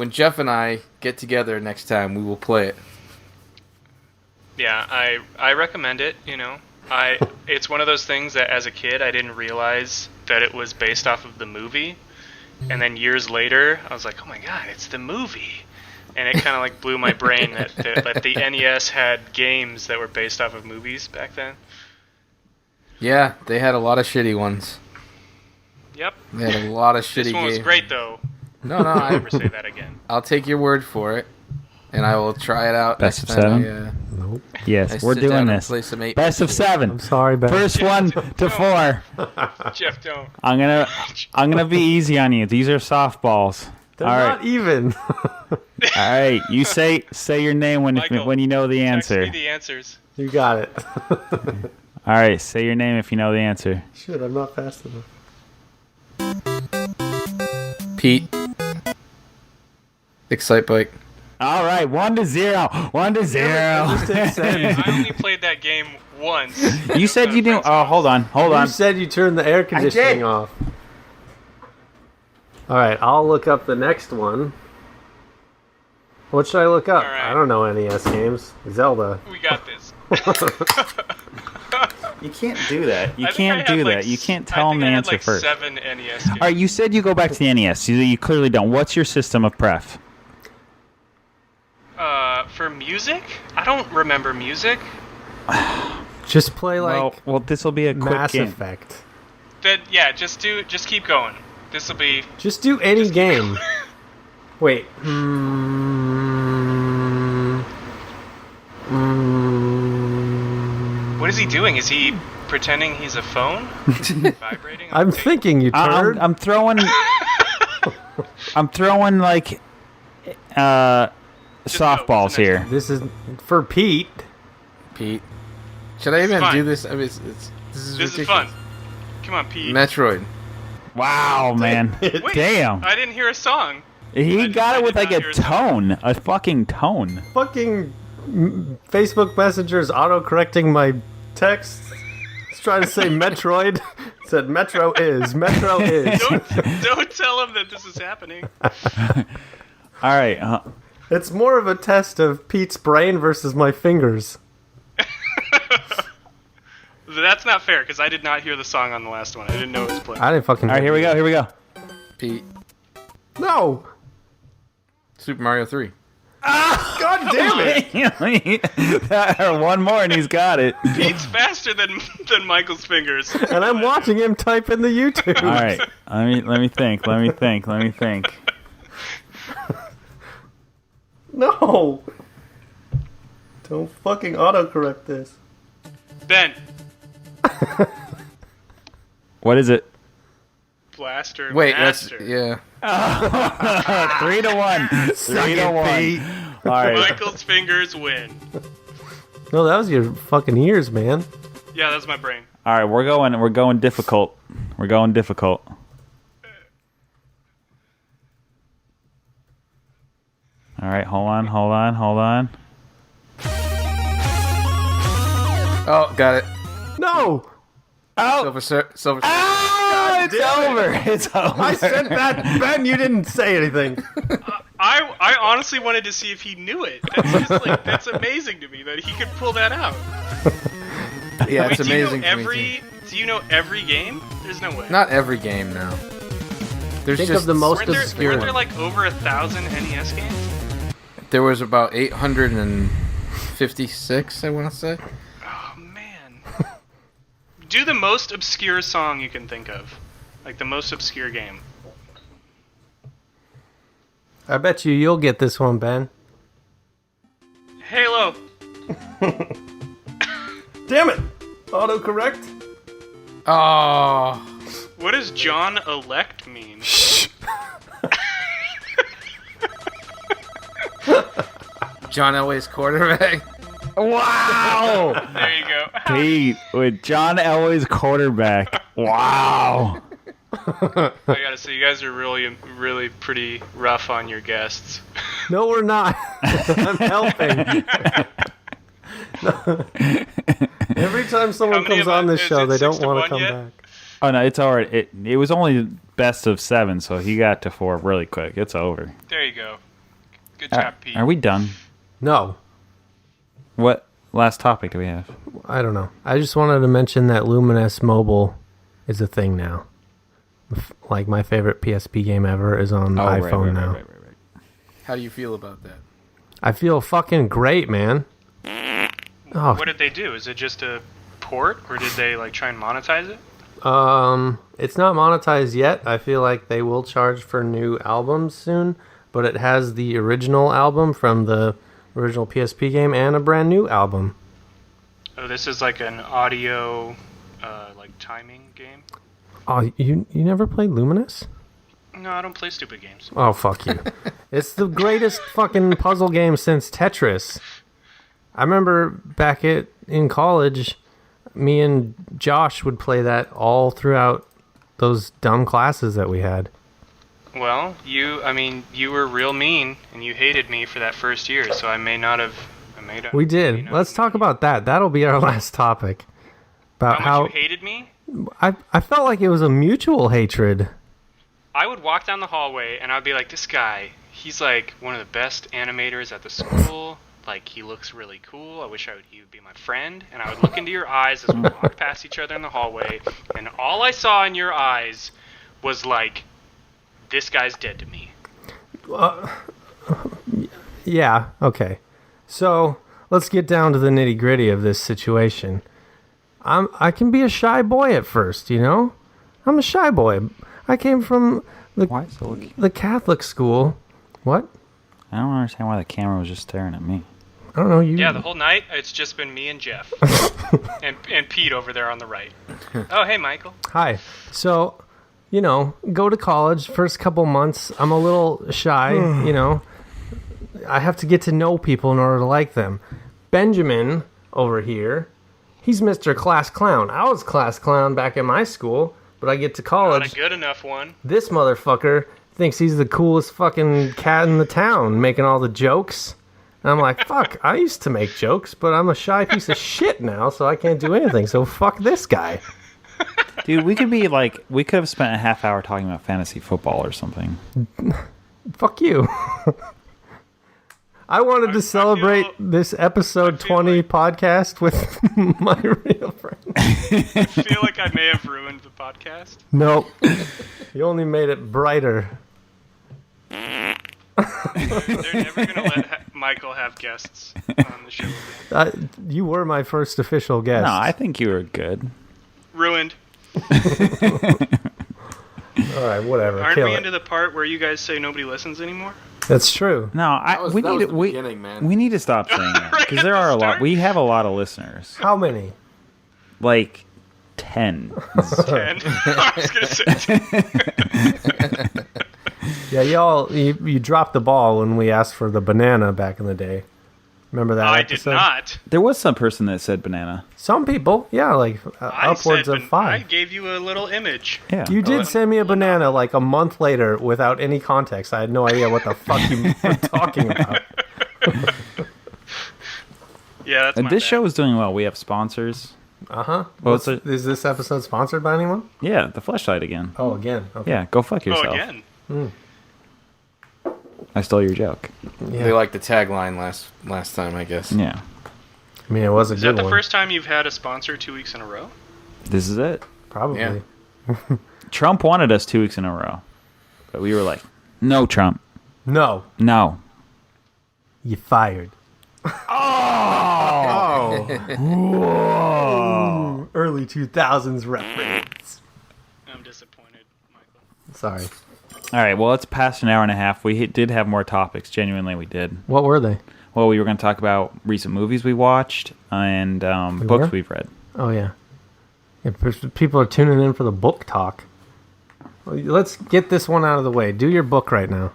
when Jeff and I get together next time, we will play it. Yeah, I recommend it. You know, it's one of those things that as a kid I didn't realize that it was based off of the movie, and then years later I was like, oh my god, it's the movie, and it kind of like blew my brain that the NES had games that were based off of movies back then. Yeah, they had a lot of shitty ones. Yep. They had a lot of shitty games. This one was great though. No, I'll never say that again. I'll take your word for it, and I will try it out Best next of time. 7? Yeah. Nope. Yes, I we're sit doing down and this. play some 8 Best of 7. I'm sorry, Ben. First one to 4. Jeff, don't. I'm gonna be easy on you. These are softballs. They're All not right. even. All right. You say your name Michael, when you know the Text answer. me the answers. You got it. All right. Say your name if you know the answer. Shit, I'm not fast enough. Pete. Excite Bike. All right. 1-0. 1-0. I only played that game once. You said you didn't. Oh, hold on. You said you turned the air conditioning off. All right, I'll look up the next one. What should I look up? All right. I don't know NES games. Zelda. We got this. You can't do that. You I think can't I do had, that. like, You can't I tell think them the I had, answer like, first. 7 NES games. All right. You said you go back to the NES. You clearly don't. What's your system of pref? For music? I don't remember music. Just play like Well, this will be a quick Mass game. Effect. Then yeah, just keep going. This will be. Just do any Just keep game. going. Wait. What is he doing? Is he pretending he's a phone? Vibrating? I'm thinking, you turd. I'm throwing. I'm throwing like Just go. softballs What's the next here. This is for Pete. Pete. Should I even Fine. do this? I mean, this is This is ridiculous. fun. Come on, Pete. Metroid. Wow, man. Wait, Damn. I didn't hear a song. He got I it with did like not a hear a song. tone, a fucking tone. Fucking Facebook Messenger's auto-correcting my text. It's trying to say Metroid. It said Metro is. Metro is. Don't tell him that this is happening. All right. It's more of a test of Pete's brain versus my fingers. That's not fair because I did not hear the song on the last one. I didn't know it was playing. I didn't fucking. All right, here we go. Here we go. Pete. No. Super Mario 3. God damn it! One more and he's got it. Pete's faster than Michael's fingers. And I'm watching him type in the YouTube. All right. Let me think. No. Don't fucking autocorrect this. Ben, What is it? Blaster Wait, Master. that's yeah. 3-1. 3-1. All right. Michael's fingers win. No, that was your fucking ears, man. Yeah, that's my brain. All right. We're going difficult. We're going difficult. All right. Hold on. Oh, got it. No. Oh. Silver. It's over. I said that, Ben. You didn't say anything. I honestly wanted to see if he knew it. That's just like that's amazing to me that he could pull that out. Yeah, Wait, it's amazing. to me, do you know every game? There's no way. too. Not every game now. There's Think just of the most weren't there, obscure weren't there one. like over 1,000 NES games? There was about 856, I want to say. Oh man. Do the most obscure song you can think of. Like the most obscure game. I bet you'll get this one, Ben. Halo. Damn it! Autocorrect? Oh, What does John Elect mean? John Elway's quarterback. Wow. There you go. Pete with John Elway's quarterback. Wow. I gotta say, you guys are really pretty rough on your guests. No, we're not. I'm helping. Every time someone How many comes on this is show, it they don't 6 to want 1 to come yet? back. Oh no, it's all right. It was only best of 7, so he got to 4 really quick. It's over. There you go. Good job, Pete. Are we done? No, What last topic do we have? I don't know. I just wanted to mention that Luminous Mobile is a thing now. Like my favorite PSP game ever is on iPhone now. Right. How do you feel about that? I feel fucking great, man. Oh, What did they do? Is it just a port, or did they like try and monetize it? it's not monetized yet. I feel like they will charge for new albums soon, but it has the original album from the original PSP game and a brand new album. Oh, this is like an audio, like timing game. Oh, you never played Luminous? No, I don't play stupid games. Oh, fuck you. It's the greatest fucking puzzle game since Tetris. I remember back in college, me and Josh would play that all throughout those dumb classes that we had. Well, you were real mean, and you hated me for that first year, so I may not have. We did. Let's talk about that. That'll be our last topic. About How much you hated me? I felt like it was a mutual hatred. I would walk down the hallway, and I'd be like, this guy, he's like one of the best animators at the school. Like, he looks really cool. I wish he would be my friend. And I would look into your eyes as we walked past each other in the hallway, and all I saw in your eyes was like, this guy's dead to me. Yeah, okay. So, let's get down to the nitty-gritty of this situation. I can be a shy boy at first, you know? I'm a shy boy. I came from the Catholic school. What? I don't understand why the camera was just staring at me. I don't know. Yeah, the whole night, it's just been me and Jeff. and Pete over there on the right. Oh, hey, Michael. Hi. So, you know, go to college, first couple months, I'm a little shy, you know. I have to get to know people in order to like them. Benjamin, over here, he's Mr. Class Clown. I was Class Clown back in my school, but I get to college. Not a good enough one. This motherfucker thinks he's the coolest fucking cat in the town, making all the jokes. And I'm like, fuck, I used to make jokes, but I'm a shy piece of shit now, so I can't do anything. So fuck this guy. Dude, we could have spent a half hour talking about fantasy football or something. Fuck you. I wanted to celebrate this episode 20 podcast with my real friend. I feel like I may have ruined the podcast. Nope. You only made it brighter. They're never going to let Michael have guests on the show again. You were my first official guest. No, I think you were good. Ruined. All right, whatever. Aren't Kill we it. into the part where you guys say nobody listens anymore? That's true. No, we need to stop saying that Right because at there the are a lot. start? We have a lot of listeners, How many? like 10. 10. I was going to say 10. Yeah, you dropped the ball when we asked for the banana back in the day. Remember that I episode? did not. There was some person that said banana. Some people, yeah, like upwards of 5. I gave you a little image. Yeah, You did send me a banana like a month later without any context. I had no idea what the fuck you were talking about. Yeah, that's And my this bad. show is doing well. We have sponsors. Uh-huh. Well, it's a- Is this episode sponsored by anyone? Yeah, the fleshlight again. Oh, again. Okay. Yeah, go fuck Oh, yourself. again. I stole your joke. Yeah. They liked the tagline last time, I guess. Yeah, I mean, it was a Is good that the one. first time you've had a sponsor 2 weeks in a row? this is it. Probably. Yeah. Trump wanted us 2 weeks in a row, but we were like, "No, Trump, No. no." You fired. Oh, Whoa. Early 2000s reference. I'm disappointed, Michael. Sorry. all right. Well, it's past an hour and a half. We did have more topics. Genuinely, we did. What were they? Well, we were going to talk about recent movies we watched and books were? we've read. Oh, yeah. People are tuning in for the book talk. Well, let's get this one out of the way. Do your book right now.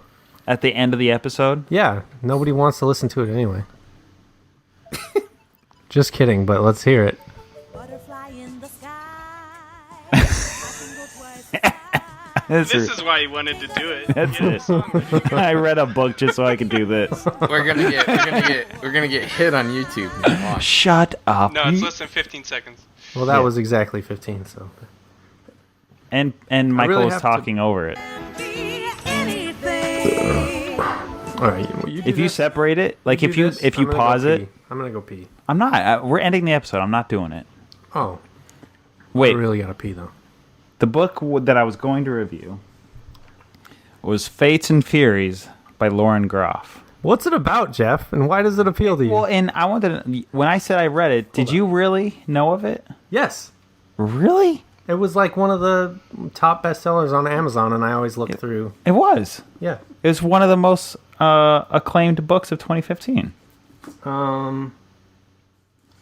At the end of the episode, Yeah, nobody wants to listen to it anyway. Just kidding, but let's hear it. Butterfly in the sky. I can go twice as high. That's This it. is why you wanted to do it. That's Get a it. song ready. I read a book just so I could do this. We're gonna get hit on YouTube. Watch. Shut up. No, it's less than 15 seconds. Well, that Yeah. was exactly 15, so. And Michael really was have to- talking over it. Be anything. All right, you If you separate it, like if you pause it, I'm gonna go pee. I'm not. We're ending the episode. I'm not doing it. Oh, Wait, I really gotta pee though. the book that I was going to review was Fates and Furies by Lauren Groff. What's it about, Jeff? And why does it appeal to you? Well, and I wanted to, when I said I read it, did you really know of it? Yes. Really? It was like one of the top bestsellers on Amazon, and I always look through. It was. Yeah. It was one of the most acclaimed books of 2015. All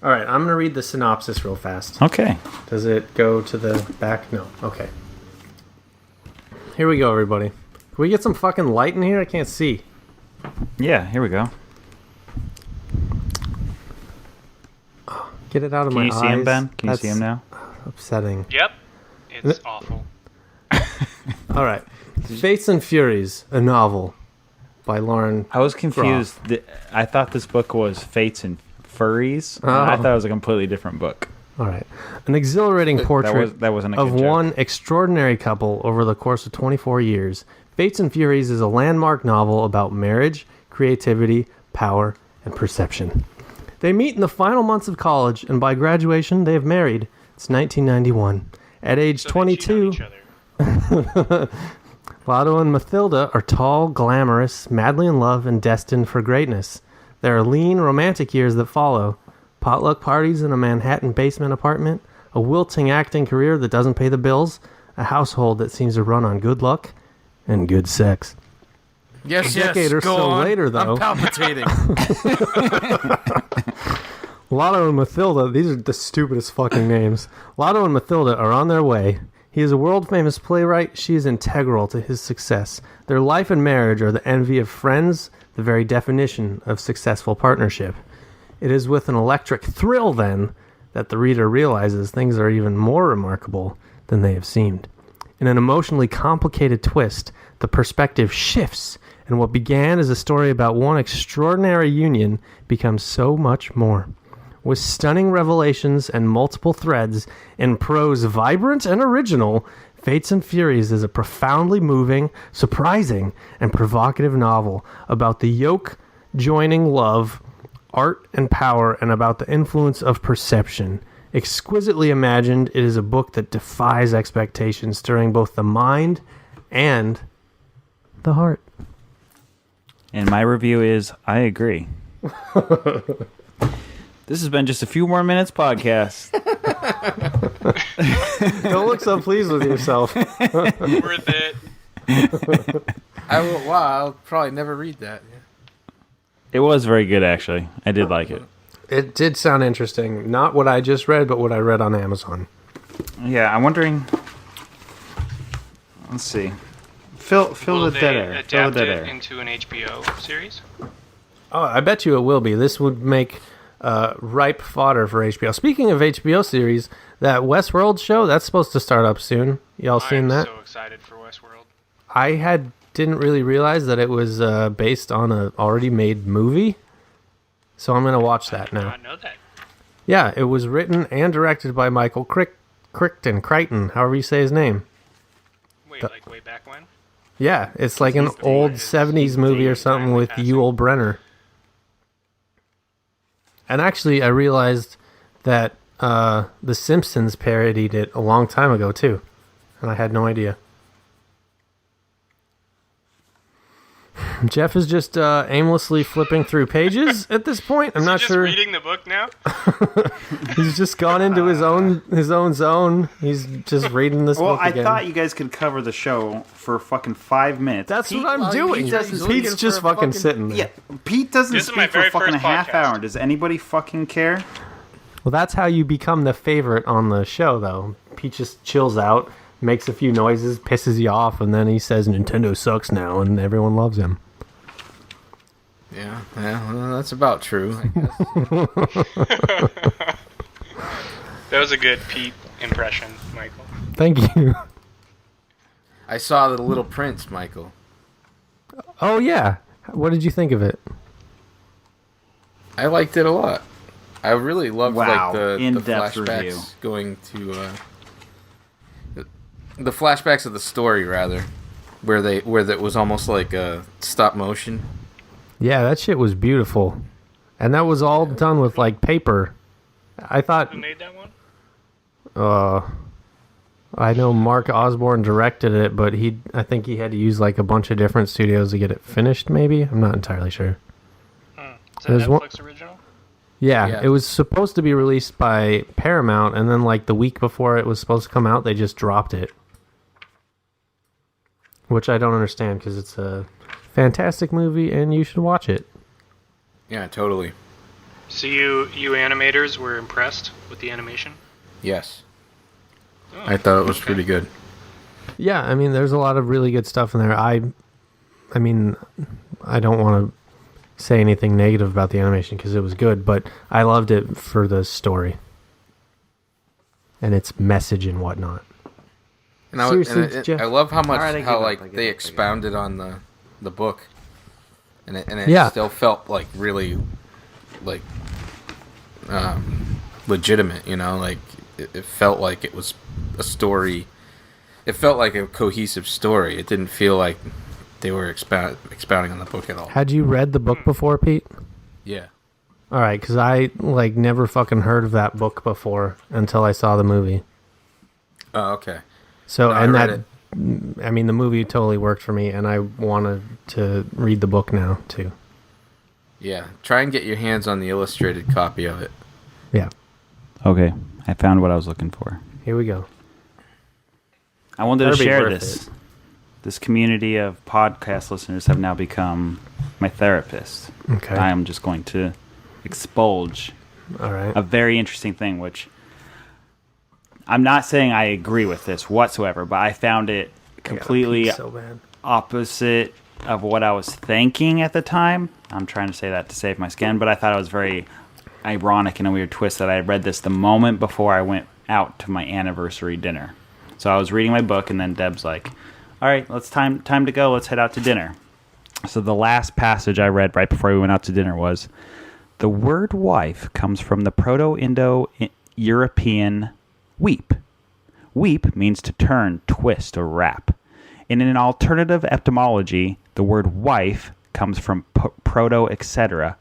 right, I'm gonna read the synopsis real fast. Okay. Does it go to the back? No. Okay. Here we go, everybody. Can we get some fucking light in here? I can't see. Yeah, here we go. Get it out of Can my you eyes. see him, Ben? Can you That's see him now? upsetting. Yep. It's awful. All right. Fates and Furies, a novel by Lauren. I was confused. I thought this book was Fates and Furries. I thought it was a completely different book. All right. An exhilarating portrait that wasn't a of good joke. one extraordinary couple over the course of 24 years. Fates and Furies is a landmark novel about marriage, creativity, power, and perception. They meet in the final months of college, and by graduation, they have married. It's 1991. At age So they cheat on 22, each other. Lotto and Mathilda are tall, glamorous, madly in love, and destined for greatness. There are lean, romantic years that follow. Potluck parties in a Manhattan basement apartment, a wilting acting career that doesn't pay the bills, a household that seems to run on good luck, and good sex. Yes, A decade or go so on. later, though. I'm palpitating. Lotto and Mathilda, these are the stupidest fucking names. Lotto and Mathilda are on their way. He is a world-famous playwright. She is integral to his success. Their life and marriage are the envy of friends, the very definition of successful partnership. It is with an electric thrill, then, that the reader realizes things are even more remarkable than they have seemed. In an emotionally complicated twist, the perspective shifts, and what began as a story about one extraordinary union becomes so much more. With stunning revelations and multiple threads, in prose vibrant and original, Fates and Furies is a profoundly moving, surprising, and provocative novel about the yoke-joining love, art, and power, and about the influence of perception. Exquisitely imagined, it is a book that defies expectations, stirring both the mind and the heart. And my review is, I agree. This has been Just a Few More Minutes podcast. Don't look so pleased with yourself. Worth it. I'll probably never read that. It was very good, actually. I did like it. It did sound interesting. Not what I just read, but what I read on Amazon. Yeah, I'm wondering. Let's see. Fill Will the dead they air. Fill adapt the dead it air. into an HBO series? Oh, I bet you it will be. This would make ripe fodder for HBO. Speaking of HBO series, that Westworld show, that's supposed to start up soon. Y'all seen I'm that? so excited for Westworld. I didn't really realize that it was based on a already made movie. So I'm going to watch that I did now. not know that. Yeah, it was written and directed by Michael Crichton, however you say his name. Wait, like way back when? Yeah, it's like an He's the old one- 70s movie or he's something finally with passing. Yul Brynner. And actually, I realized that The Simpsons parodied it a long time ago, too. And I had no idea. Jeff is just aimlessly flipping through pages at this point. I'm not Just sure. reading the book now? He's just gone into his own zone. He's just reading this Well, book I again. thought you guys could cover the show for fucking 5 minutes. That's Pete, what I'm doing. he's looking Pete's for just a fucking fucking- sitting there. Yeah, Pete doesn't This is my speak for very fucking a first half podcast. hour. Does anybody fucking care? Well, that's how you become the favorite on the show, though. Pete just chills out, makes a few noises, pisses you off, and then he says Nintendo sucks now, and everyone loves him. Yeah, well, that's about true. I guess. That was a good Pete impression, Michael. Thank you. I saw The Little Prince, Michael. Oh, yeah. What did you think of it? I liked it a lot. I really loved Wow, like the in-depth flashbacks review. going to the flashbacks of the story rather, where that was almost like a stop motion. Yeah, that shit was beautiful. And that was all done with, like, paper. I thought... Who made that one? I know Mark Osborne directed it, but I think he had to use, like, a bunch of different studios to get it finished, maybe? I'm not entirely sure. Is that a Netflix original? Yeah, it was supposed to be released by Paramount, and then, like, the week before it was supposed to come out, they just dropped it. Which I don't understand, because it's a fantastic movie, and you should watch it. Yeah, totally. So you animators were impressed with the animation? Yes. Oh, I thought it was okay. pretty good. Yeah, I mean, there's a lot of really good stuff in there. I mean, I don't want to say anything negative about the animation because it was good, but I loved it for the story and its message and whatnot. And Seriously, Jeff? I love how much All right, I give how up, like I give they up, I give expounded on the book, and it Yeah. still felt like really like legitimate. You know, like it felt like it was a story. It felt like a cohesive story. It didn't feel like they were expounding on the book at all. Had you read the book before, Pete? Yeah. All right, because I like never fucking heard of that book before until I saw the movie. Oh, okay. So No, I and read that, it. I mean, the movie totally worked for me, and I wanted to read the book now too. Yeah. Try and get your hands on the illustrated copy of it. Yeah, Okay, I found what I was looking for. here we go. I wanted to That'd be share worth this. This community of podcast listeners have now become my therapist. Okay. I am just going to expulge All right. a very interesting thing, which I'm not saying I agree with this whatsoever, but I found it completely so bad. opposite of what I was thinking at the time. I'm trying to say that to save my skin, but I thought it was very ironic and a weird twist that I read this the moment before I went out to my anniversary dinner. So I was reading my book, and then Deb's like, all right, time to go. Let's head out to dinner. So the last passage I read right before we went out to dinner was, the word wife comes from the Proto-Indo-European weep. Weep means to turn, twist, or wrap. In an alternative etymology, the word wife comes from proto, etc.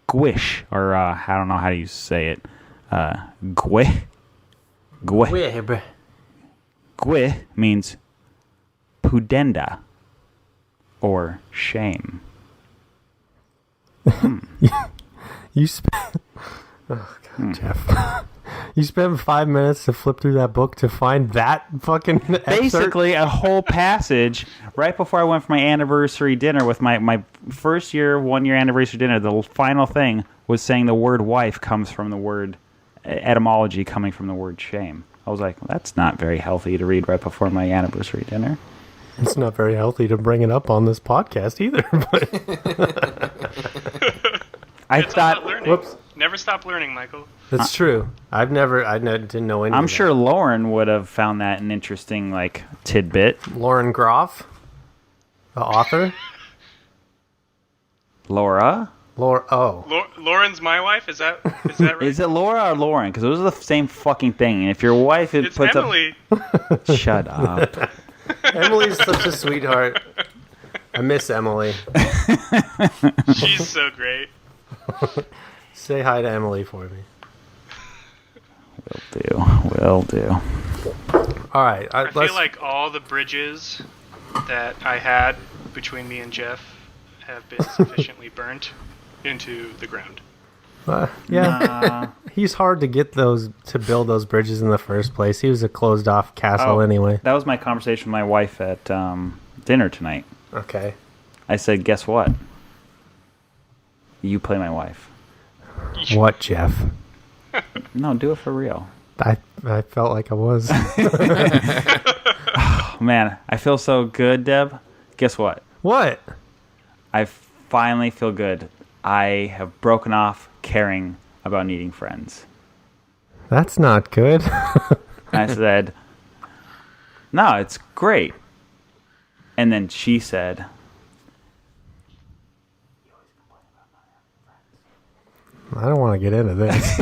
Gwish, or I don't know how do you say it. Gwe. Gwe means pudenda, or shame. You spent. Oh God, Jeff. You spent 5 minutes to flip through that book to find that fucking excerpt? Basically, a whole passage right before I went for my anniversary dinner with my first year, 1 year anniversary dinner. The final thing was saying the word wife comes from the word etymology coming from the word shame. I was like, well, that's not very healthy to read right before my anniversary dinner. It's not very healthy to bring it up on this podcast either. But I It's all about thought, learning. whoops. Never stop learning, Michael. It's true. I didn't know any. I'm of sure Lauren would have found that an interesting tidbit. that. Lauren Groff, the author. Laura? Lauren's my wife. Is that right? Is it Laura or Lauren? Because those are the same fucking thing. And if your wife It's puts Emily. up, shut up. Emily's such a sweetheart. I miss Emily. She's so great. Say hi to Emily for me. Will do. All right. I feel like all the bridges that I had between me and Jeff have been sufficiently burnt into the ground. Yeah. He's hard to get to build those bridges in the first place. He was a closed off castle anyway. That was my conversation with my wife at dinner tonight. Okay. I said, guess what? You play my wife. What, Jeff? No, do it for real. I felt like I was. Oh, man, I feel so good, Deb. Guess what? What? I finally feel good. I have broken off caring about needing friends. That's not good. And I said, no, it's great. And then she said, I don't want to get into this.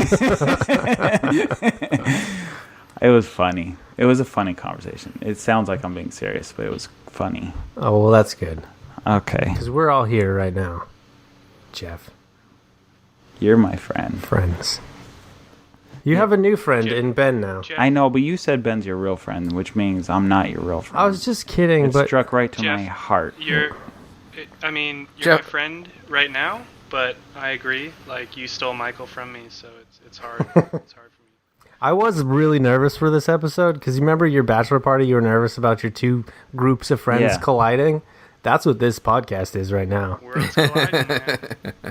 it was funny. It was a funny conversation. It sounds like I'm being serious, but it was funny. Oh, well, that's good. Okay. Because we're all here right now. Jeff. You're my friend. Friends. You have a new friend in Ben now. Jeff, I know, but you said Ben's your real friend, which means I'm not your real friend. I was just kidding, It but struck right to my Jeff, heart. you're my Jeff- friend right now, but I agree. Like, you stole Michael from me, so it's hard. It's hard for me. I was really nervous for this episode because you remember your bachelor party, you were nervous about your two groups of friends Yeah. colliding. That's what this podcast is right now. Worlds colliding, man.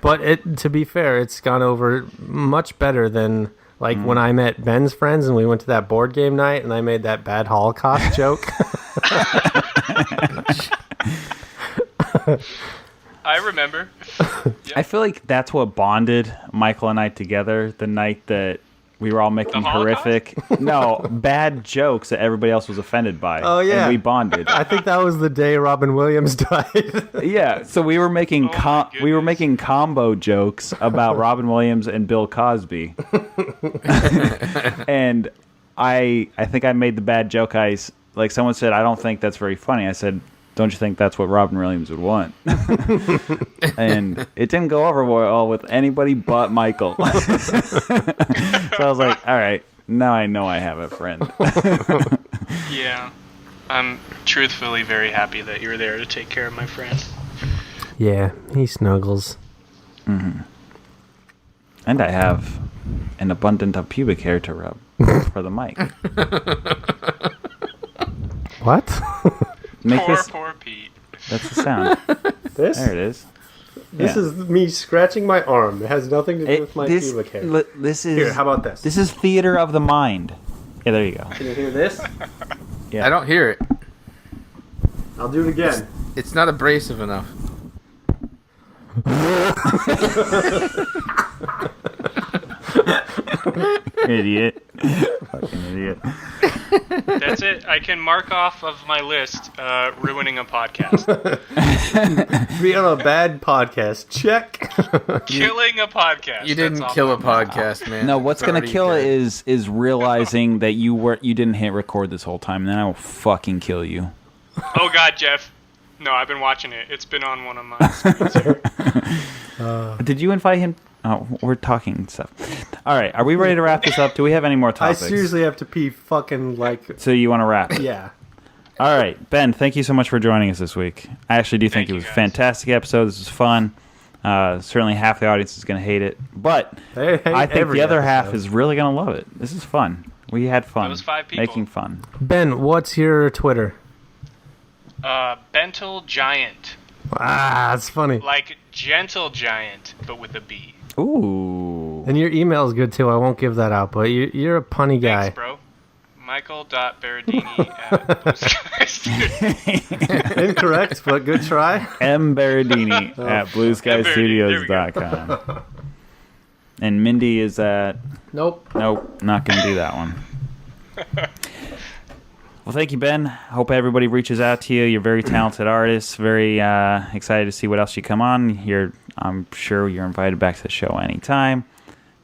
But to be fair, it's gone over much better than like when I met Ben's friends and we went to that board game night and I made that bad Holocaust joke. I remember. I feel like that's what bonded Michael and I together the night that we were all making The Holocaust? horrific, bad jokes that everybody else was offended by. Oh, yeah. And we bonded. I think that was the day Robin Williams died. Yeah, so we were making Oh my we were goodness. making combo jokes about Robin Williams and Bill Cosby. And I think I made the bad joke. Like someone said, I don't think that's very funny. I said, don't you think that's what Robin Williams would want? And it didn't go over well with anybody but Michael. So I was like, all right, now I know I have a friend. Yeah. I'm truthfully very happy that you were there to take care of my friend. Yeah, he snuggles. And I have an abundance of pubic hair to rub for the mic. What? Make Poor, this. poor Pete. That's the sound. This? There it is. This Yeah. is me scratching my arm. It has nothing to do with my pubic hair. This is. Here, how about this? This is theater of the mind. Yeah, there you go. Can you hear this? I don't hear it. I'll do it again. It's not abrasive enough. Idiot. Fucking idiot. That's it. I can mark off of my list ruining a podcast. Be on a bad podcast. Check. Killing a podcast. You didn't That's kill a off. podcast, man. No, what's It's gonna already kill it dead. is realizing that you didn't hit record this whole time. Then I will fucking kill you. Oh, God, Jeff. No, I've been watching it. It's been on one of my screens here. Did you invite him? Oh, we're talking stuff. All right, are we ready to wrap this up? Do we have any more I topics? seriously have to pee fucking like... So you want to wrap? Yeah. All right, Ben, thank you so much for joining us this week. I actually do think Thank it you, was a guys. fantastic episode. This was fun. Certainly half the audience is going to hate it, but They hate I think every the other half episode. is really going to love it. This is fun. We had fun. It was 5 people. Making fun. Ben, what's your Twitter? Bental Giant. Ah, it's funny. Like Gentle Giant, but with a B. Ooh. And your email is good too. I won't give that out, but you're a punny guy. Thanks, bro. Michael.Berardini at Blue Sky Studios. Incorrect, but good try. M. Berardini Oh, at BlueSkyStudios.com. And Mindy is at... Nope. Nope, not going to do that one. Well, thank you, Ben. Hope everybody reaches out to you. You're a very talented artist. Very excited to see what else you come on. I'm sure you're invited back to the show anytime.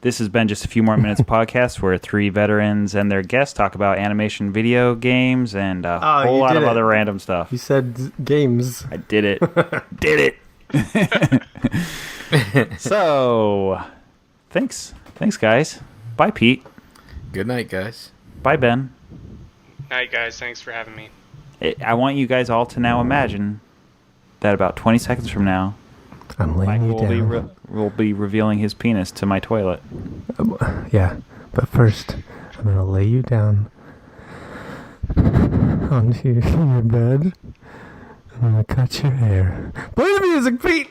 This has been Just a Few More Minutes podcast where 3 veterans and their guests talk about animation video games and a Oh, whole you lot did of it. other random stuff. You said games. I did it. Did it. So, thanks. Thanks, guys. Bye, Pete. Good night, guys. Bye, Ben. Night, guys. Thanks for having me. I want you guys all to now imagine that about 20 seconds from now, I'm laying Michael you down. will be revealing his penis to my toilet. Yeah, but first, I'm gonna lay you down onto your bed. I'm gonna cut your hair. Play the music, Pete!